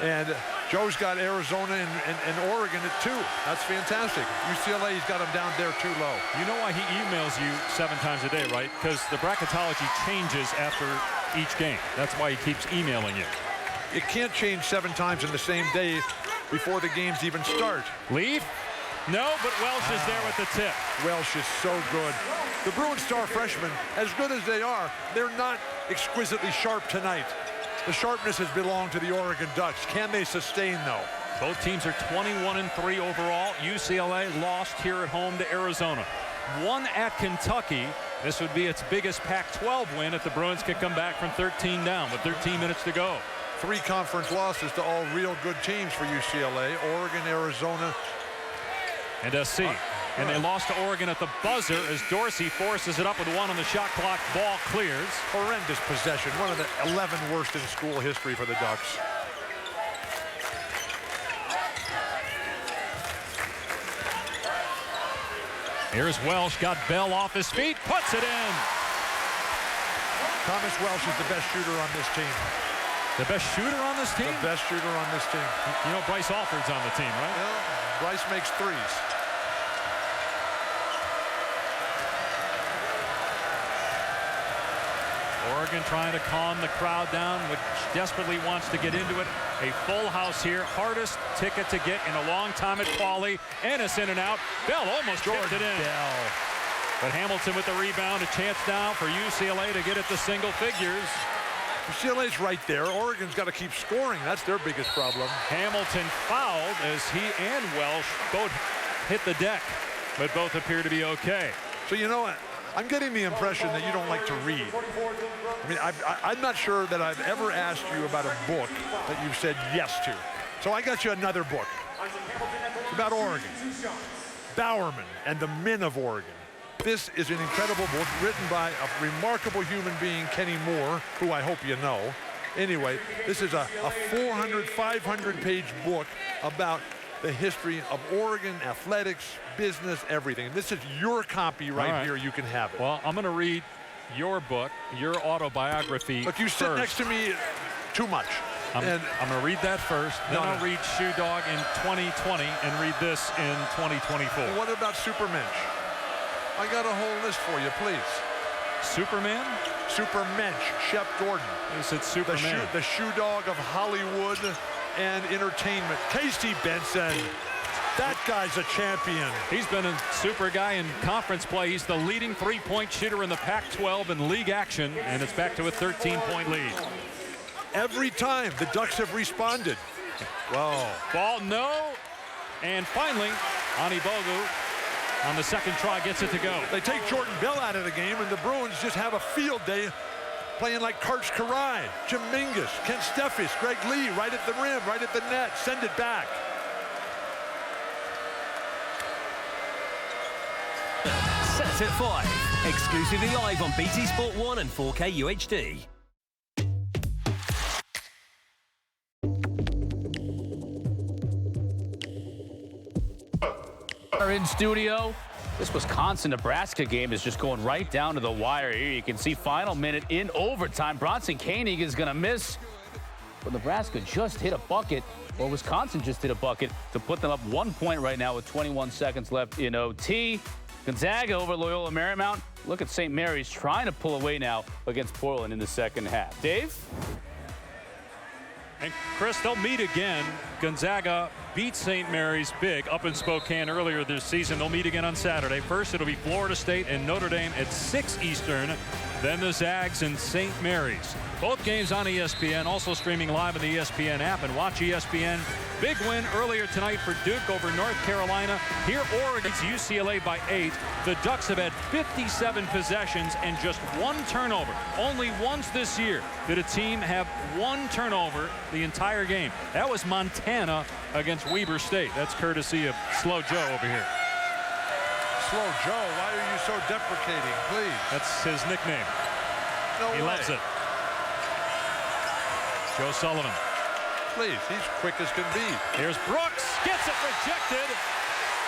And Joe's got Arizona and Oregon at 2. That's fantastic. UCLA's got them down there too low. You know why he emails you 7 times a day, right? Because the bracketology changes after each game. That's why he keeps emailing you. It can't change 7 times in the same day before the games even start. Leaf? No, but Welsh is there with the tip. Welsh is so good. The Bruin star freshmen, as good as they are, they're not exquisitely sharp tonight. The sharpness has belonged to the Oregon Ducks. Can they sustain, though? Both teams are 21-3 overall. UCLA lost here at home to Arizona. 1 at Kentucky. This would be its biggest Pac-12 win if the Bruins can come back from 13 down with 13 minutes to go. 3 conference losses to all real good teams for UCLA, Oregon, Arizona, and SC. And they lost to Oregon at the buzzer as Dorsey forces it up with 1 on the shot clock. Ball clears. Horrendous possession. One of the 11 worst in school history for the Ducks. Here's Welsh, got Bell off his feet, puts it in. Thomas Welsh is the best shooter on this team. The best shooter on this team? The best shooter on this team. You know Bryce Alford's on the team, right? Yeah, Bryce makes 3s. Oregon trying to calm the crowd down, which desperately wants to get into it. A full house here. Hardest ticket to get in a long time at Pauley. Ennis in and out. Bell almost tipped it in. Bell. But Hamilton with the rebound. A chance now for UCLA to get it to single figures. UCLA's right there. Oregon's got to keep scoring. That's their biggest problem. Hamilton fouled as he and Welsh both hit the deck, but both appear to be okay. So you know what? I'm getting the impression that you don't like to read. I mean, I'm not sure that I've ever asked you about a book that you've said yes to. So I got you another book. It's about Oregon. Bowerman and the Men of Oregon. This is an incredible book written by a remarkable human being, Kenny Moore, who I hope you know. Anyway, this is a 400, 500-page book about the history of Oregon, athletics, business, everything. This is your copy right here. You can have it. Well, I'm going to read your book, your autobiography. Look, you sit next to me too much. I'm going to read that first, then I'll read Shoe Dog in 2020 and read this in 2024. Well, what about Supermensch? I got a whole list for you, please. Superman? Supermensch, Shep Gordon. You said Superman. The shoe dog of Hollywood and entertainment. Casey Benson. That guy's a champion. He's been a super guy in conference play. He's the leading three-point shooter in the Pac-12 in league action, and it's back to a 13-point lead. Every time the Ducks have responded. Whoa. Ball, no. And finally, Ani Bogu on the second try gets it to go. They take Jordan Bell out of the game, and the Bruins just have a field day playing like Karch Karai, Jim Mingus, Kent Steffes, Greg Lee, right at the rim, right at the net. Send it back. Set at 5, exclusively live on BT Sport 1 and 4K UHD. In studio, this Wisconsin-Nebraska game is just going right down to the wire here. You can see final minute in overtime. Bronson Koenig is going to miss, but Nebraska just hit a bucket, or Wisconsin just hit a bucket to put them up 1 point right now with 21 seconds left in OT. Gonzaga over Loyola Marymount. Look at St. Mary's trying to pull away now against Portland in the second half. Dave? And Chris, they'll meet again. Gonzaga beat St. Mary's big up in Spokane earlier this season. They'll meet again on Saturday. First, it'll be Florida State and Notre Dame at 6 Eastern. Then the Zags and St. Mary's. Both games on ESPN, also streaming live on the ESPN app. And watch ESPN. Big win earlier tonight for Duke over North Carolina. Here, Oregon's UCLA by 8. The Ducks have had 57 possessions and just 1 turnover. Only once this year did a team have 1 turnover the entire game. That was Montana against Weber State. That's courtesy of Slow Joe over here. Slow Joe, why are you so deprecating, please? That's his nickname. No he way. loves it. Joe Sullivan. Please, he's quick as can be. Here's Brooks, gets it rejected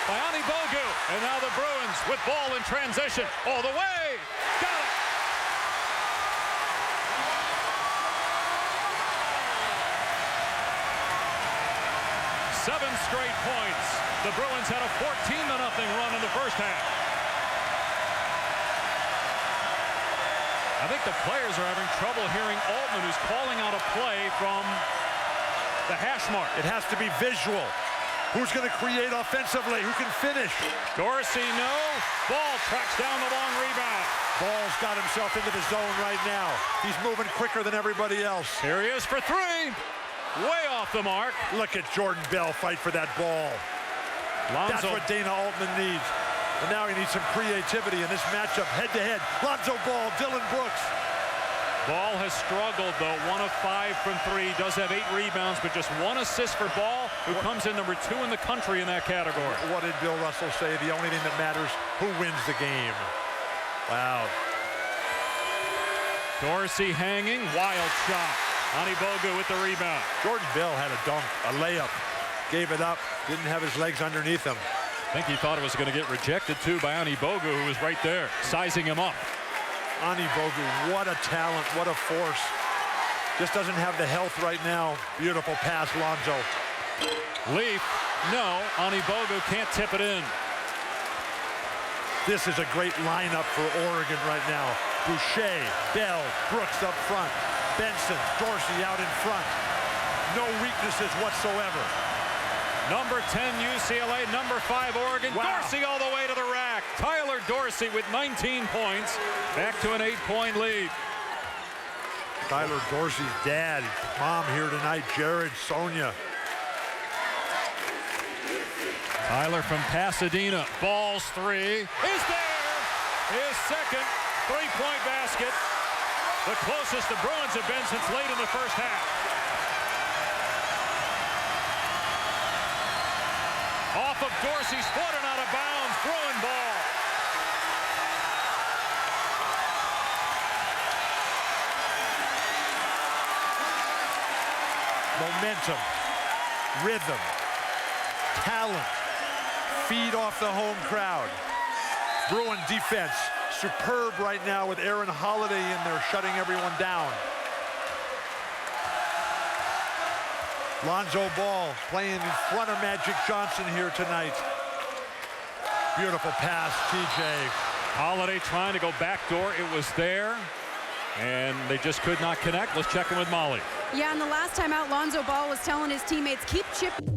by Ani Bogu. And now the Bruins with ball in transition. All the way. Got it. Seven straight points. The Bruins had a 14-0 run in the first half. I think the players are having trouble hearing Altman, who's calling out a play from the hash mark. It has to be visual. Who's going to create offensively? Who can finish? Dorsey, no. Ball tracks down the long rebound. Ball's got himself into the zone right now. He's moving quicker than everybody else. Here he is for 3. Way off the mark. Look at Jordan Bell fight for that ball. That's what Dana Altman needs. And now he needs some creativity in this matchup, head-to-head. Lonzo Ball, Dylan Brooks. Ball has struggled, though. 1 of 5 from 3. Does have 8 rebounds, but just 1 assist for Ball, who comes in number 2 in the country in that category. What did Bill Russell say? The only thing that matters, who wins the game. Wow. Dorsey hanging. Wild shot. Ani Bogu with the rebound. Jordan Bell had a dunk, a layup. Gave it up. Didn't have his legs underneath him. I think he thought it was going to get rejected, too, by Ani Bogu, who was right there, sizing him up. Ani Bogu, what a talent, what a force. Just doesn't have the health right now. Beautiful pass, Lonzo. Leaf, no. Ani Bogu can't tip it in. This is a great lineup for Oregon right now. Boucher, Bell, Brooks up front. Benson, Dorsey out in front. No weaknesses whatsoever. Number 10 UCLA, number 5 Oregon. Wow. Dorsey all the way to the rack. Tyler Dorsey with 19 points. Back to an 8-point lead. Tyler Dorsey's dad, mom here tonight, Jared, Sonia. Tyler from Pasadena. Ball's 3. Is there. His second 3-point basket. The closest the Bruins have been since late in the first half. Off of Dorsey's foot and out of bounds. Bruin ball. Momentum, rhythm, talent, feed off the home crowd. Bruin defense, superb right now with Aaron Holiday in there shutting everyone down. Lonzo Ball playing in front of Magic Johnson here tonight. Beautiful pass, TJ. Holiday trying to go backdoor. It was there, and they just could not connect. Let's check in with Molly. Yeah, and the last time out, Lonzo Ball was telling his teammates, keep chipping.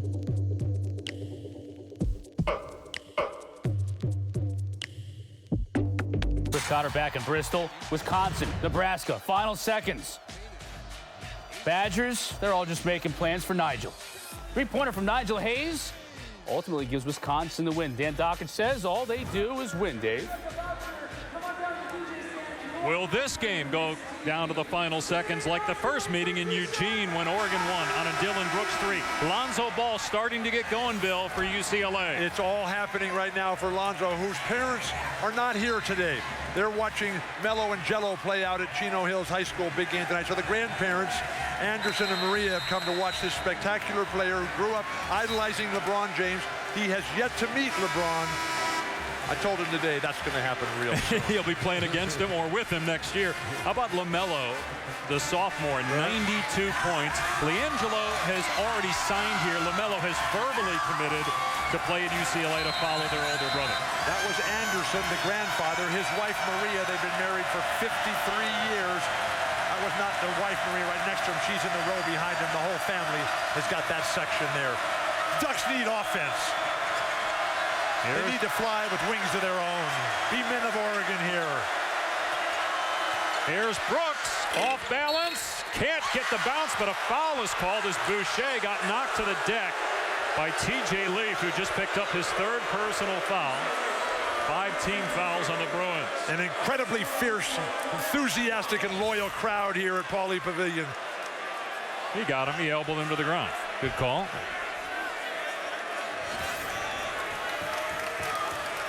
Chris Cotter back in Bristol, Wisconsin, Nebraska. Final seconds. Badgers, they're all just making plans for Nigel. 3-pointer from Nigel Hayes ultimately gives Wisconsin the win. Dan Dockett says all they do is win, Dave. Will this game go down to the final seconds like the first meeting in Eugene when Oregon won on a Dylan Brooks 3? Lonzo Ball starting to get going, Bill, for UCLA. It's all happening right now for Lonzo, whose parents are not here today. They're watching Mello and Jello play out at Chino Hills High School big game tonight. So the grandparents, Anderson and Maria, have come to watch this spectacular player who grew up idolizing LeBron James. He has yet to meet LeBron. I told him today that's going to happen real soon. He'll be playing against him or with him next year. How about LaMelo, the sophomore, 92 points. LiAngelo has already signed here. LaMelo has verbally committed to play at UCLA to follow their older brother. That was Anderson. Anderson, the grandfather, his wife Maria, they've been married for 53 years. That was not the wife Maria right next to him. She's in the row behind him. The whole family has got that section there. Ducks need offense. They need to fly with wings of their own. Be men of Oregon here. Here's Brooks, off balance. Can't get the bounce, but a foul is called as Boucher got knocked to the deck by T.J. Leaf, who just picked up his 3rd personal foul. 5 team fouls on the Bruins. An incredibly fierce, enthusiastic, and loyal crowd here at Pauley Pavilion. He got him. He elbowed him to the ground. Good call.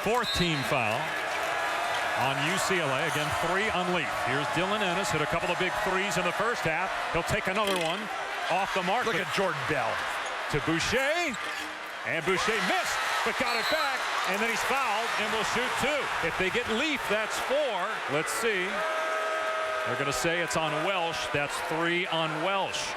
4th team foul on UCLA. Again, 3 on Leaf. Here's Dylan Ennis, hit a couple of big threes in the first half. He'll take another one off the mark. Look at Jordan Bell. To Boucher. And Boucher missed, but got it back. And then he's fouled and will shoot 2. If they get Leaf, that's 4. Let's see. They're going to say it's on Welsh. That's 3 on Welsh.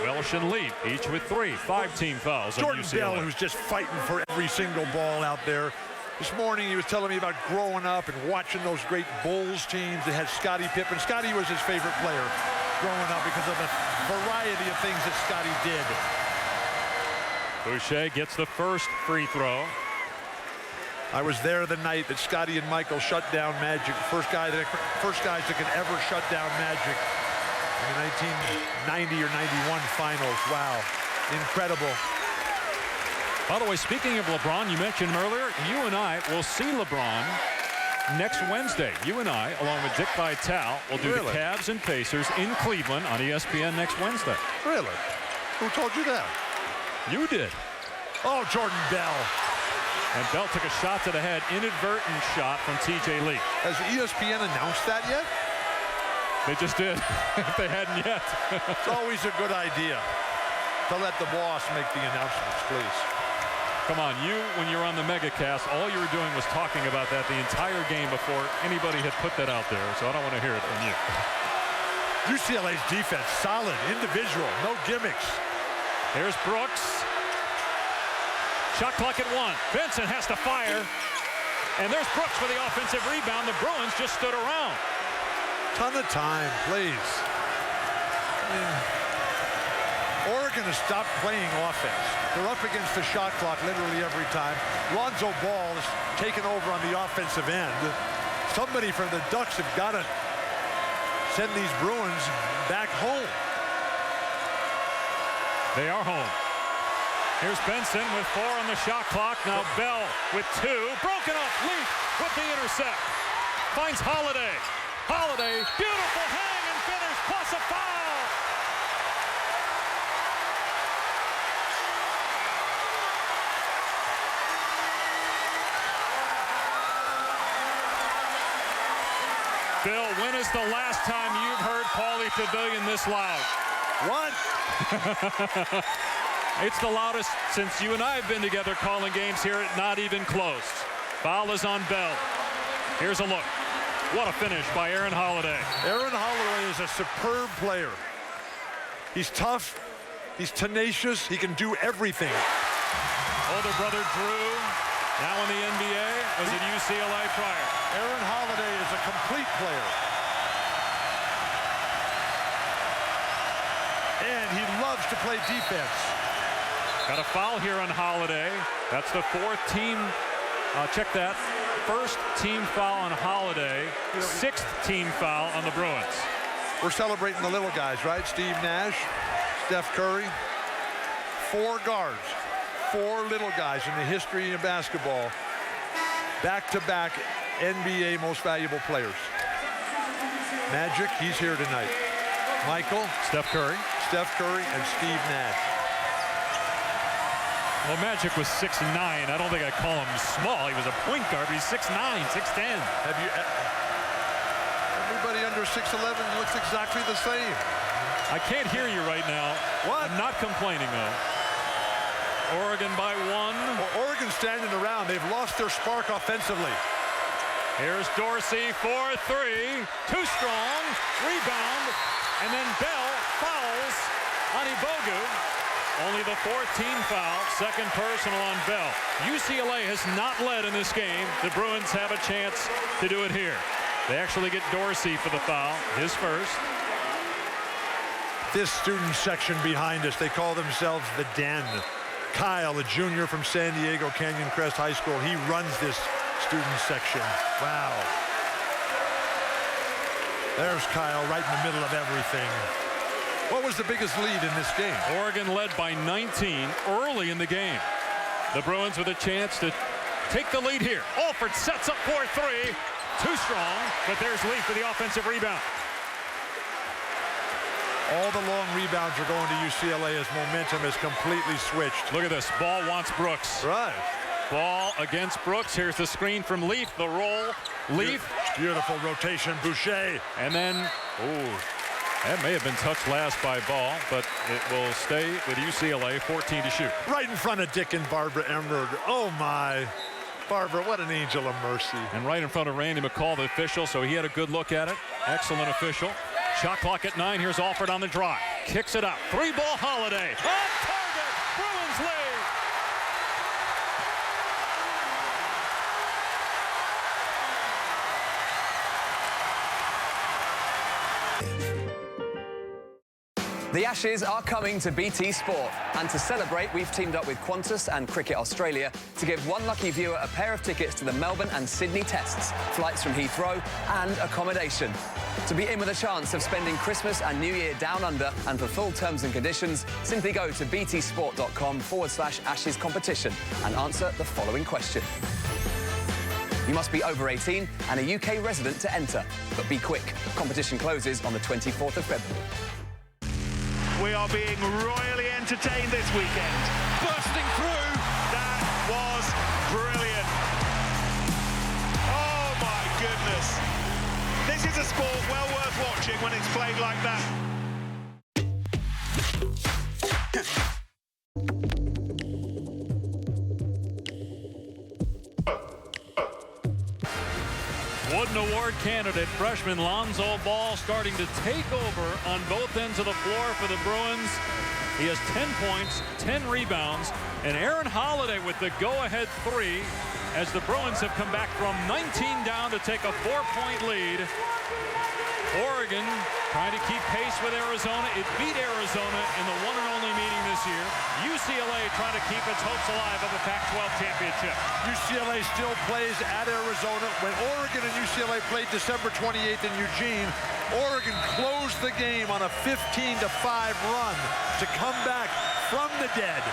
Welsh and Leaf, each with 3. 5 team fouls on Jordan UCLA. Bell, who's just fighting for every single ball out there. This morning he was telling me about growing up and watching those great Bulls teams that had Scottie Pippen. Scottie was his favorite player growing up because of the variety of things that Scottie did. Boucher gets the first free throw. I was there the night that Scottie and Michael shut down Magic. First guys that could ever shut down Magic in the 1990 or 91 finals. Wow, incredible. By the way, speaking of LeBron, you mentioned him earlier. You and I will see LeBron next Wednesday. You and I, along with Dick Vitale, will do the Cavs and Pacers in Cleveland on ESPN next Wednesday. Really? Who told you that? You did. Oh, Jordan Bell. And Bell took a shot to the head, inadvertent shot from T.J. Leaf. Has ESPN announced that yet? They just did. If they hadn't yet. It's always a good idea to let the boss make the announcements, please. Come on, when you're on the MegaCast, all you were doing was talking about that the entire game before anybody had put that out there, so I don't want to hear it from you. UCLA's defense, solid, individual, no gimmicks. Here's Brooks. Shot clock at 1. Benson has to fire. And there's Brooks for the offensive rebound. The Bruins just stood around. Ton of time, please. Oregon has stopped playing offense. They're up against the shot clock literally every time. Lonzo Ball is taken over on the offensive end. Somebody from the Ducks have got to send these Bruins back home. They are home. Here's Benson with 4 on the shot clock. Now Bell with 2. Broken off. Leaf with the intercept. Finds Holiday. Holiday, beautiful hang and finish, plus a foul. Bill, when is the last time you've heard Pauley Pavilion this loud? What? It's the loudest since you and I have been together calling games here at Not Even Close. Foul is on Bell. Here's a look. What a finish by Aaron Holiday. Aaron Holiday is a superb player. He's tough. He's tenacious. He can do everything. Older brother Drew, now in the NBA, was at UCLA prior. Aaron Holiday is a complete player. And he loves to play defense. Got a foul here on Holiday. That's the 4th team. Check that. 1st team foul on Holiday. 6th team foul on the Bruins. We're celebrating the little guys, right? Steve Nash, Steph Curry. 4 guards. 4 little guys in the history of basketball. Back-to-back NBA most valuable players. Magic, he's here tonight. Michael. Steph Curry. Steph Curry and Steve Nash. Well, Magic was 6'9". I don't think I call him small. He was a point guard, but he's 6'9", 6'10". Have you? Everybody under 6'11" looks exactly the same. I can't hear you right now. What? I'm not complaining, though. Oregon by 1. Well, Oregon's standing around. They've lost their spark offensively. Here's Dorsey for 3. Too strong. Rebound. And then Bell fouls on Ibogu. only the 4th team foul, second personal on Bell. UCLA has not led in this game. The Bruins have a chance to do it here. They actually get Dorsey for the foul, his first. This student section behind us, they call themselves the Den. Kyle, a junior from San Diego Canyon Crest High School, he runs this student section. Wow. There's Kyle right in the middle of everything. What was the biggest lead in this game? Oregon led by 19 early in the game. The Bruins with a chance to take the lead here. Alford sets up 4-3. Too strong, but there's Leaf for the offensive rebound. All the long rebounds are going to UCLA as momentum is completely switched. Look at this. Ball wants Brooks. Right. Ball against Brooks. Here's the screen from Leaf. The roll. Leaf. Beautiful rotation. Boucher. And then, ooh, that may have been touched last by Ball, but it will stay with UCLA, 14 to shoot. Right in front of Dick and Barbara Emmerg. Oh, my. Barbara, what an angel of mercy. And right in front of Randy McCall, the official, so he had a good look at it. Excellent official. Shot clock at 9. Here's Alford on the drive. Kicks it out. 3-ball Holiday. On target. Bruins lead. The Ashes are coming to BT Sport, and to celebrate, we've teamed up with Qantas and Cricket Australia to give one lucky viewer a pair of tickets to the Melbourne and Sydney tests, flights from Heathrow and accommodation. To be in with a chance of spending Christmas and New Year down under, and for full terms and conditions, simply go to btsport.com/Ashes competition and answer the following question. You must be over 18 and a UK resident to enter, but be quick. Competition closes on the 24th of February. We are being royally entertained this weekend. Bursting through, that was brilliant. Oh my goodness. This is a sport well worth watching when it's played like that. Wooden Award candidate freshman Lonzo Ball starting to take over on both ends of the floor for the Bruins. He has 10 points, 10 rebounds, and Aaron Holiday with the go-ahead 3 as the Bruins have come back from 19 down to take a 4-point lead. Oregon trying to keep pace with Arizona. It beat Arizona in the one and only meeting this year. UCLA trying to keep its hopes alive of a Pac-12 championship. UCLA still plays at Arizona. When Oregon and UCLA played December 28th in Eugene, Oregon closed the game on a 15-5 run to come back from the dead.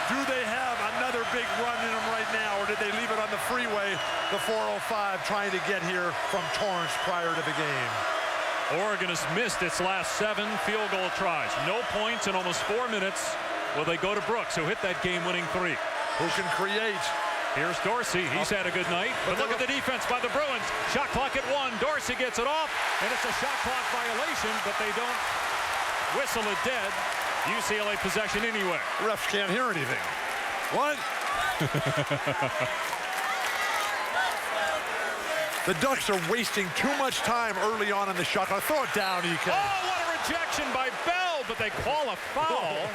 Do they have another big run in them right now, or did they leave it on the freeway, the 405, trying to get here from Torrance prior to the game? Oregon has missed its last 7 field goal tries. No points in almost 4 minutes. Will they go to Brooks, who hit that game-winning 3? Who can create? Here's Dorsey. He's had a good night. But look at the defense by the Bruins. Shot clock at 1. Dorsey gets it off, and it's a shot clock violation, but they don't whistle it dead. UCLA possession anyway. Refs can't hear anything. What? The Ducks are wasting too much time early on in the shot clock. Throw it down, EK. Oh, what a rejection by Bell, but they call a foul.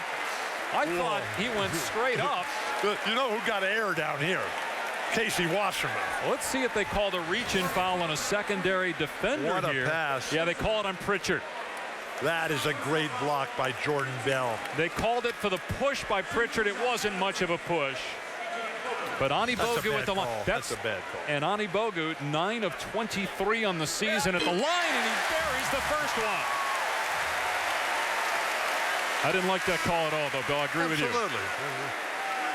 I thought he went straight up. You know who got air down here? Casey Wasserman. Let's see if they called a reach-in foul on a secondary defender what here. What a pass. Yeah, they call it on Pritchard. That is a great block by Jordan Bell. They called it for the push by Pritchard. It wasn't much of a push. But Ani Bogut at the line. That's a bad call. And Ani Bogut, 9 of 23 on the season at the line, and he buries the first one. I didn't like that call at all, though, Bill. I agree with you. Absolutely.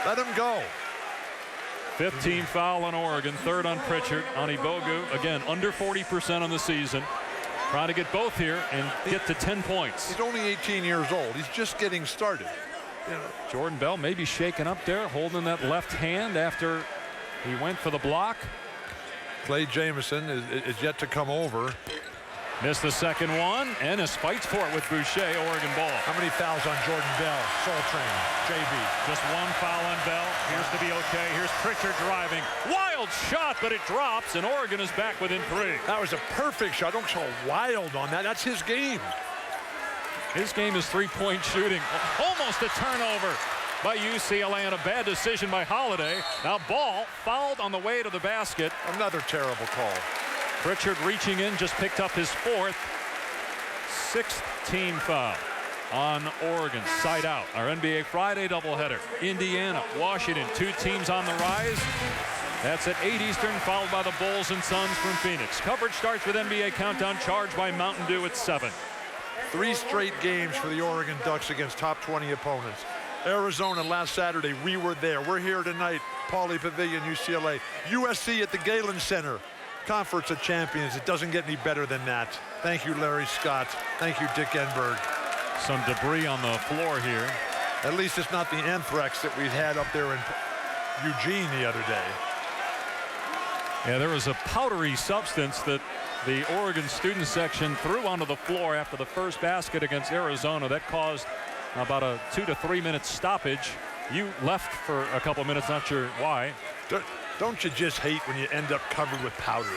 Let him go. 15 foul on Oregon, 3rd on Pritchard. Ani Bogut, again, under 40% on the season. Trying to get both here and get to 10 points. He's only 18 years old. He's just getting started. You know. Jordan Bell maybe shaken up there, holding that left hand after he went for the block. Clay Jamison is yet to come over. Missed the second one, and Ennis fights for it with Boucher, Oregon ball. How many fouls on Jordan Bell? Soul Train, JB. Just 1 foul on Bell. Here's to be okay. Here's Pritchard driving. Wild shot, but it drops, and Oregon is back within 3. That was a perfect shot. Don't call wild on that. That's his game. His game is three-point shooting. Almost a turnover by UCLA and a bad decision by Holiday. Now Ball fouled on the way to the basket. Another terrible call. Pritchard reaching in, just picked up his fourth. Sixth team foul on Oregon. Side out. Our NBA Friday doubleheader. Indiana, Washington, two teams on the rise. That's at 8 Eastern, followed by the Bulls and Suns from Phoenix. Coverage starts with NBA Countdown, charged by Mountain Dew at 7. 3 straight games for the Oregon Ducks against top 20 opponents. Arizona last Saturday, we were there. We're here tonight, Pauley Pavilion, UCLA. USC at the Galen Center. Conference of Champions. It doesn't get any better than that. Thank you, Larry Scott. Thank you, Dick Enberg. Some debris on the floor here. At least it's not the anthrax that we had up there in Eugene the other day. Yeah, there was a powdery substance that the Oregon student section threw onto the floor after the first basket against Arizona. That caused about a 2 to 3 minute stoppage. You left for a couple minutes, not sure why. Don't you just hate when you end up covered with powder?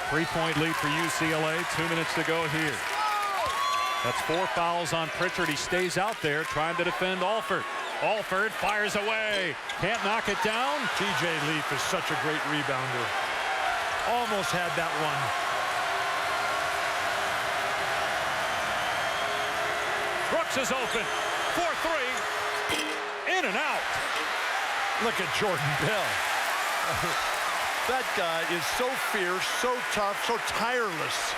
3-point lead for UCLA. 2 minutes to go here. That's 4 fouls on Pritchard. He stays out there trying to defend Alford. Alford fires away. Can't knock it down. TJ Leaf is such a great rebounder. Almost had that one. Brooks is open. 4-3. In and out. Look at Jordan Bell. That guy is so fierce, so tough, so tireless.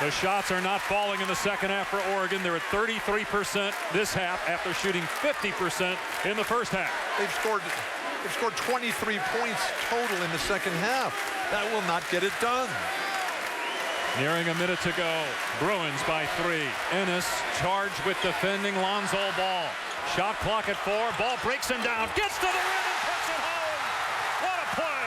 The shots are not falling in the second half for Oregon. They're at 33% this half after shooting 50% in the first half. They've scored 23 points total in the second half. That will not get it done. Nearing a minute to go. Bruins by 3. Ennis charged with defending Lonzo Ball. Shot clock at 4. Ball breaks him down. Gets to the rim and puts it home. What a play.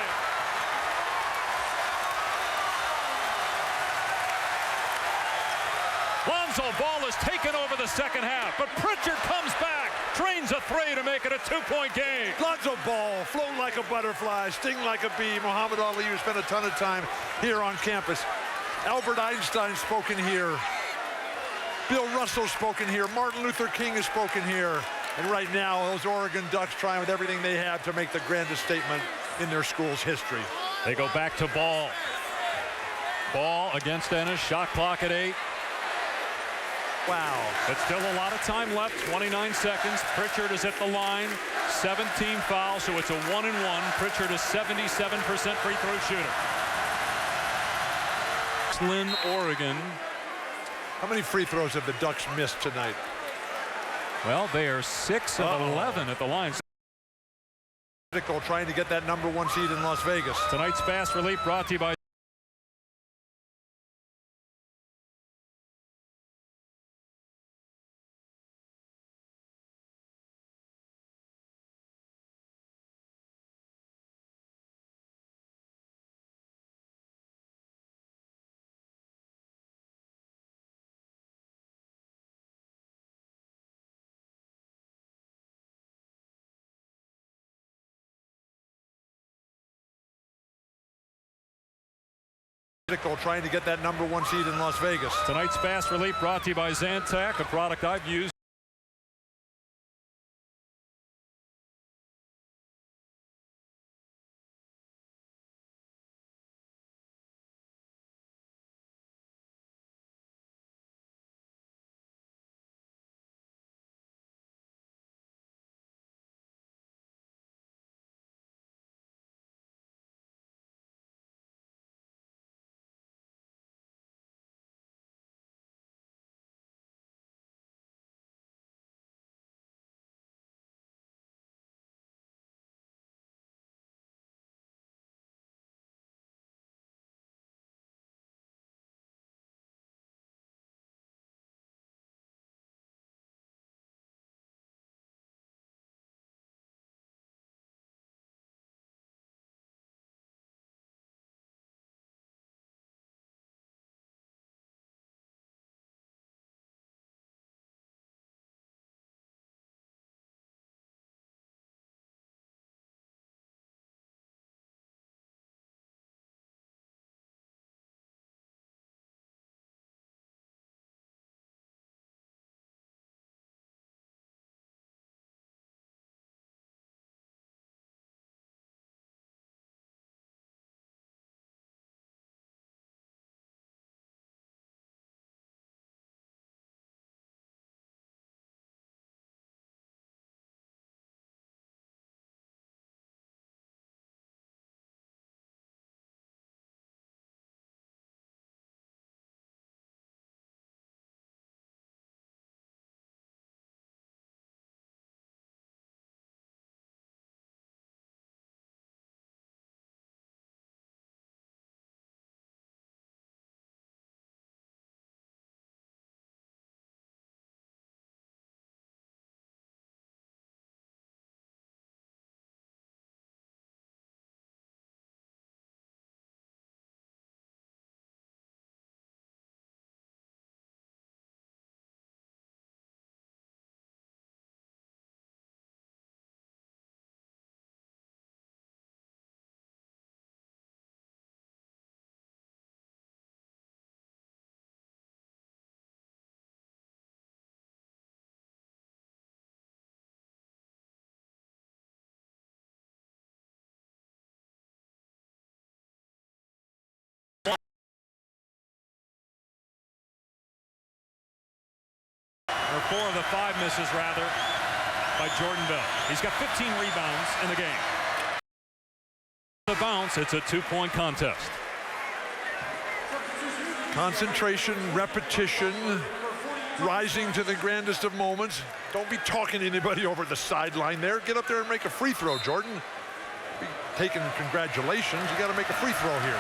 Lonzo Ball has taken over the second half, but Pritchard comes back, drains a 3 to make it a 2-point game. Lonzo Ball, float like a butterfly, sting like a bee. Muhammad Ali, who spent a ton of time here on campus. Albert Einstein spoken here. Bill Russell spoken here. Martin Luther King has spoken here. And right now, those Oregon Ducks trying with everything they have to make the grandest statement in their school's history. They go back to Ball. Ball against Ennis. Shot clock at 8. Wow. But still a lot of time left. 29 seconds. Pritchard is at the line. 17 fouls, so it's a 1-and-1. Pritchard is 77% free throw shooter. Lynn, Oregon. How many free throws have the Ducks missed tonight? Well, they are 6 of 11 at the line. Trying to get that #1 seed in Las Vegas. Tonight's fast relief brought to you by trying to get that #1 seed in Las Vegas. Tonight's fast relief brought to you by Zantac, a product I've used. 4 of the 5 misses, rather, by Jordan Bell. He's got 15 rebounds in the game. The bounce, it's a 2-point contest. Concentration, repetition, rising to the grandest of moments. Don't be talking to anybody over the sideline there. Get up there and make a free throw, Jordan. Be taking congratulations. You got to make a free throw here.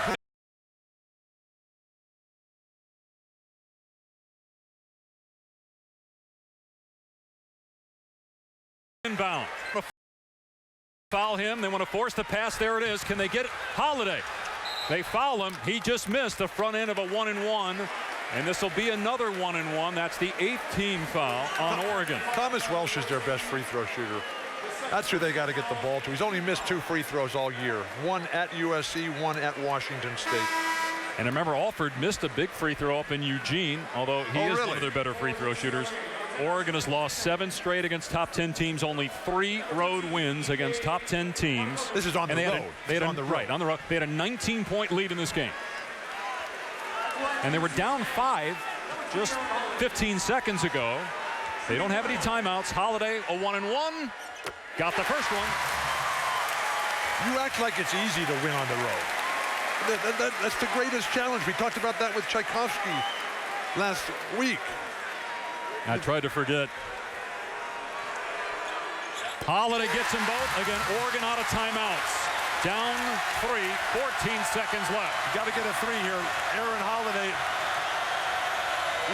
Inbound. Foul him. They want to force the pass. There it is. Can they get it? Holiday. They foul him. He just missed the front end of a 1-and-1. And this will be another 1-and-1. That's the 8th team foul on Oregon. Thomas Welsh is their best free throw shooter. That's who they got to get the ball to. He's only missed 2 free throws all year. 1 at USC, 1 at Washington State. And remember, Alford missed a big free throw up in Eugene, although he is one of their better free throw shooters. Oregon has lost 7 straight against top 10 teams, only 3 road wins against top 10 teams. This is on the road. They had on the road. They had a 19-point lead in this game. And they were down 5 just 15 seconds ago. They don't have any timeouts. Holiday, a 1-and-1. Got the first one. You act like it's easy to win on the road. That's the greatest challenge. We talked about that with Tchaikovsky last week. I tried to forget. Holiday gets them both. Again, Oregon out of timeouts. Down 3, 14 seconds left. Got to get a 3 here. Aaron Holiday.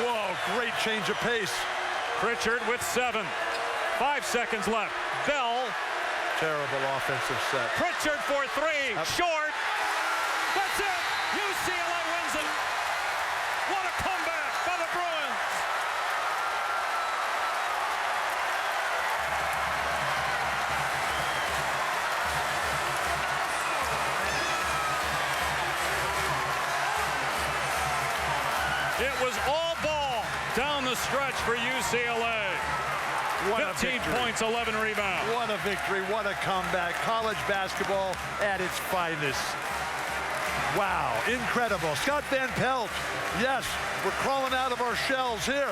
Whoa, great change of pace. Pritchard with 7. 5 seconds left. Bell. Terrible offensive set. Pritchard for 3. Short. That's it. UCLA wins it. What a comeback by the Bruins. It was all ball down the stretch for UCLA. 15 points, 11 rebounds. What a victory, what a comeback. College basketball at its finest. Wow, incredible. Scott Van Pelt, yes, we're crawling out of our shells here.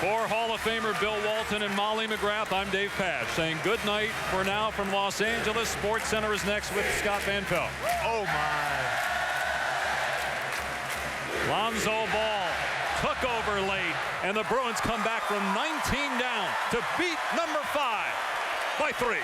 For Hall of Famer Bill Walton and Molly McGrath, I'm Dave Pash saying good night for now from Los Angeles. Sports Center is next with Scott Van Pelt. Oh, my. Lonzo Ball took over late, and the Bruins come back from 19 down to beat number 5 by 3.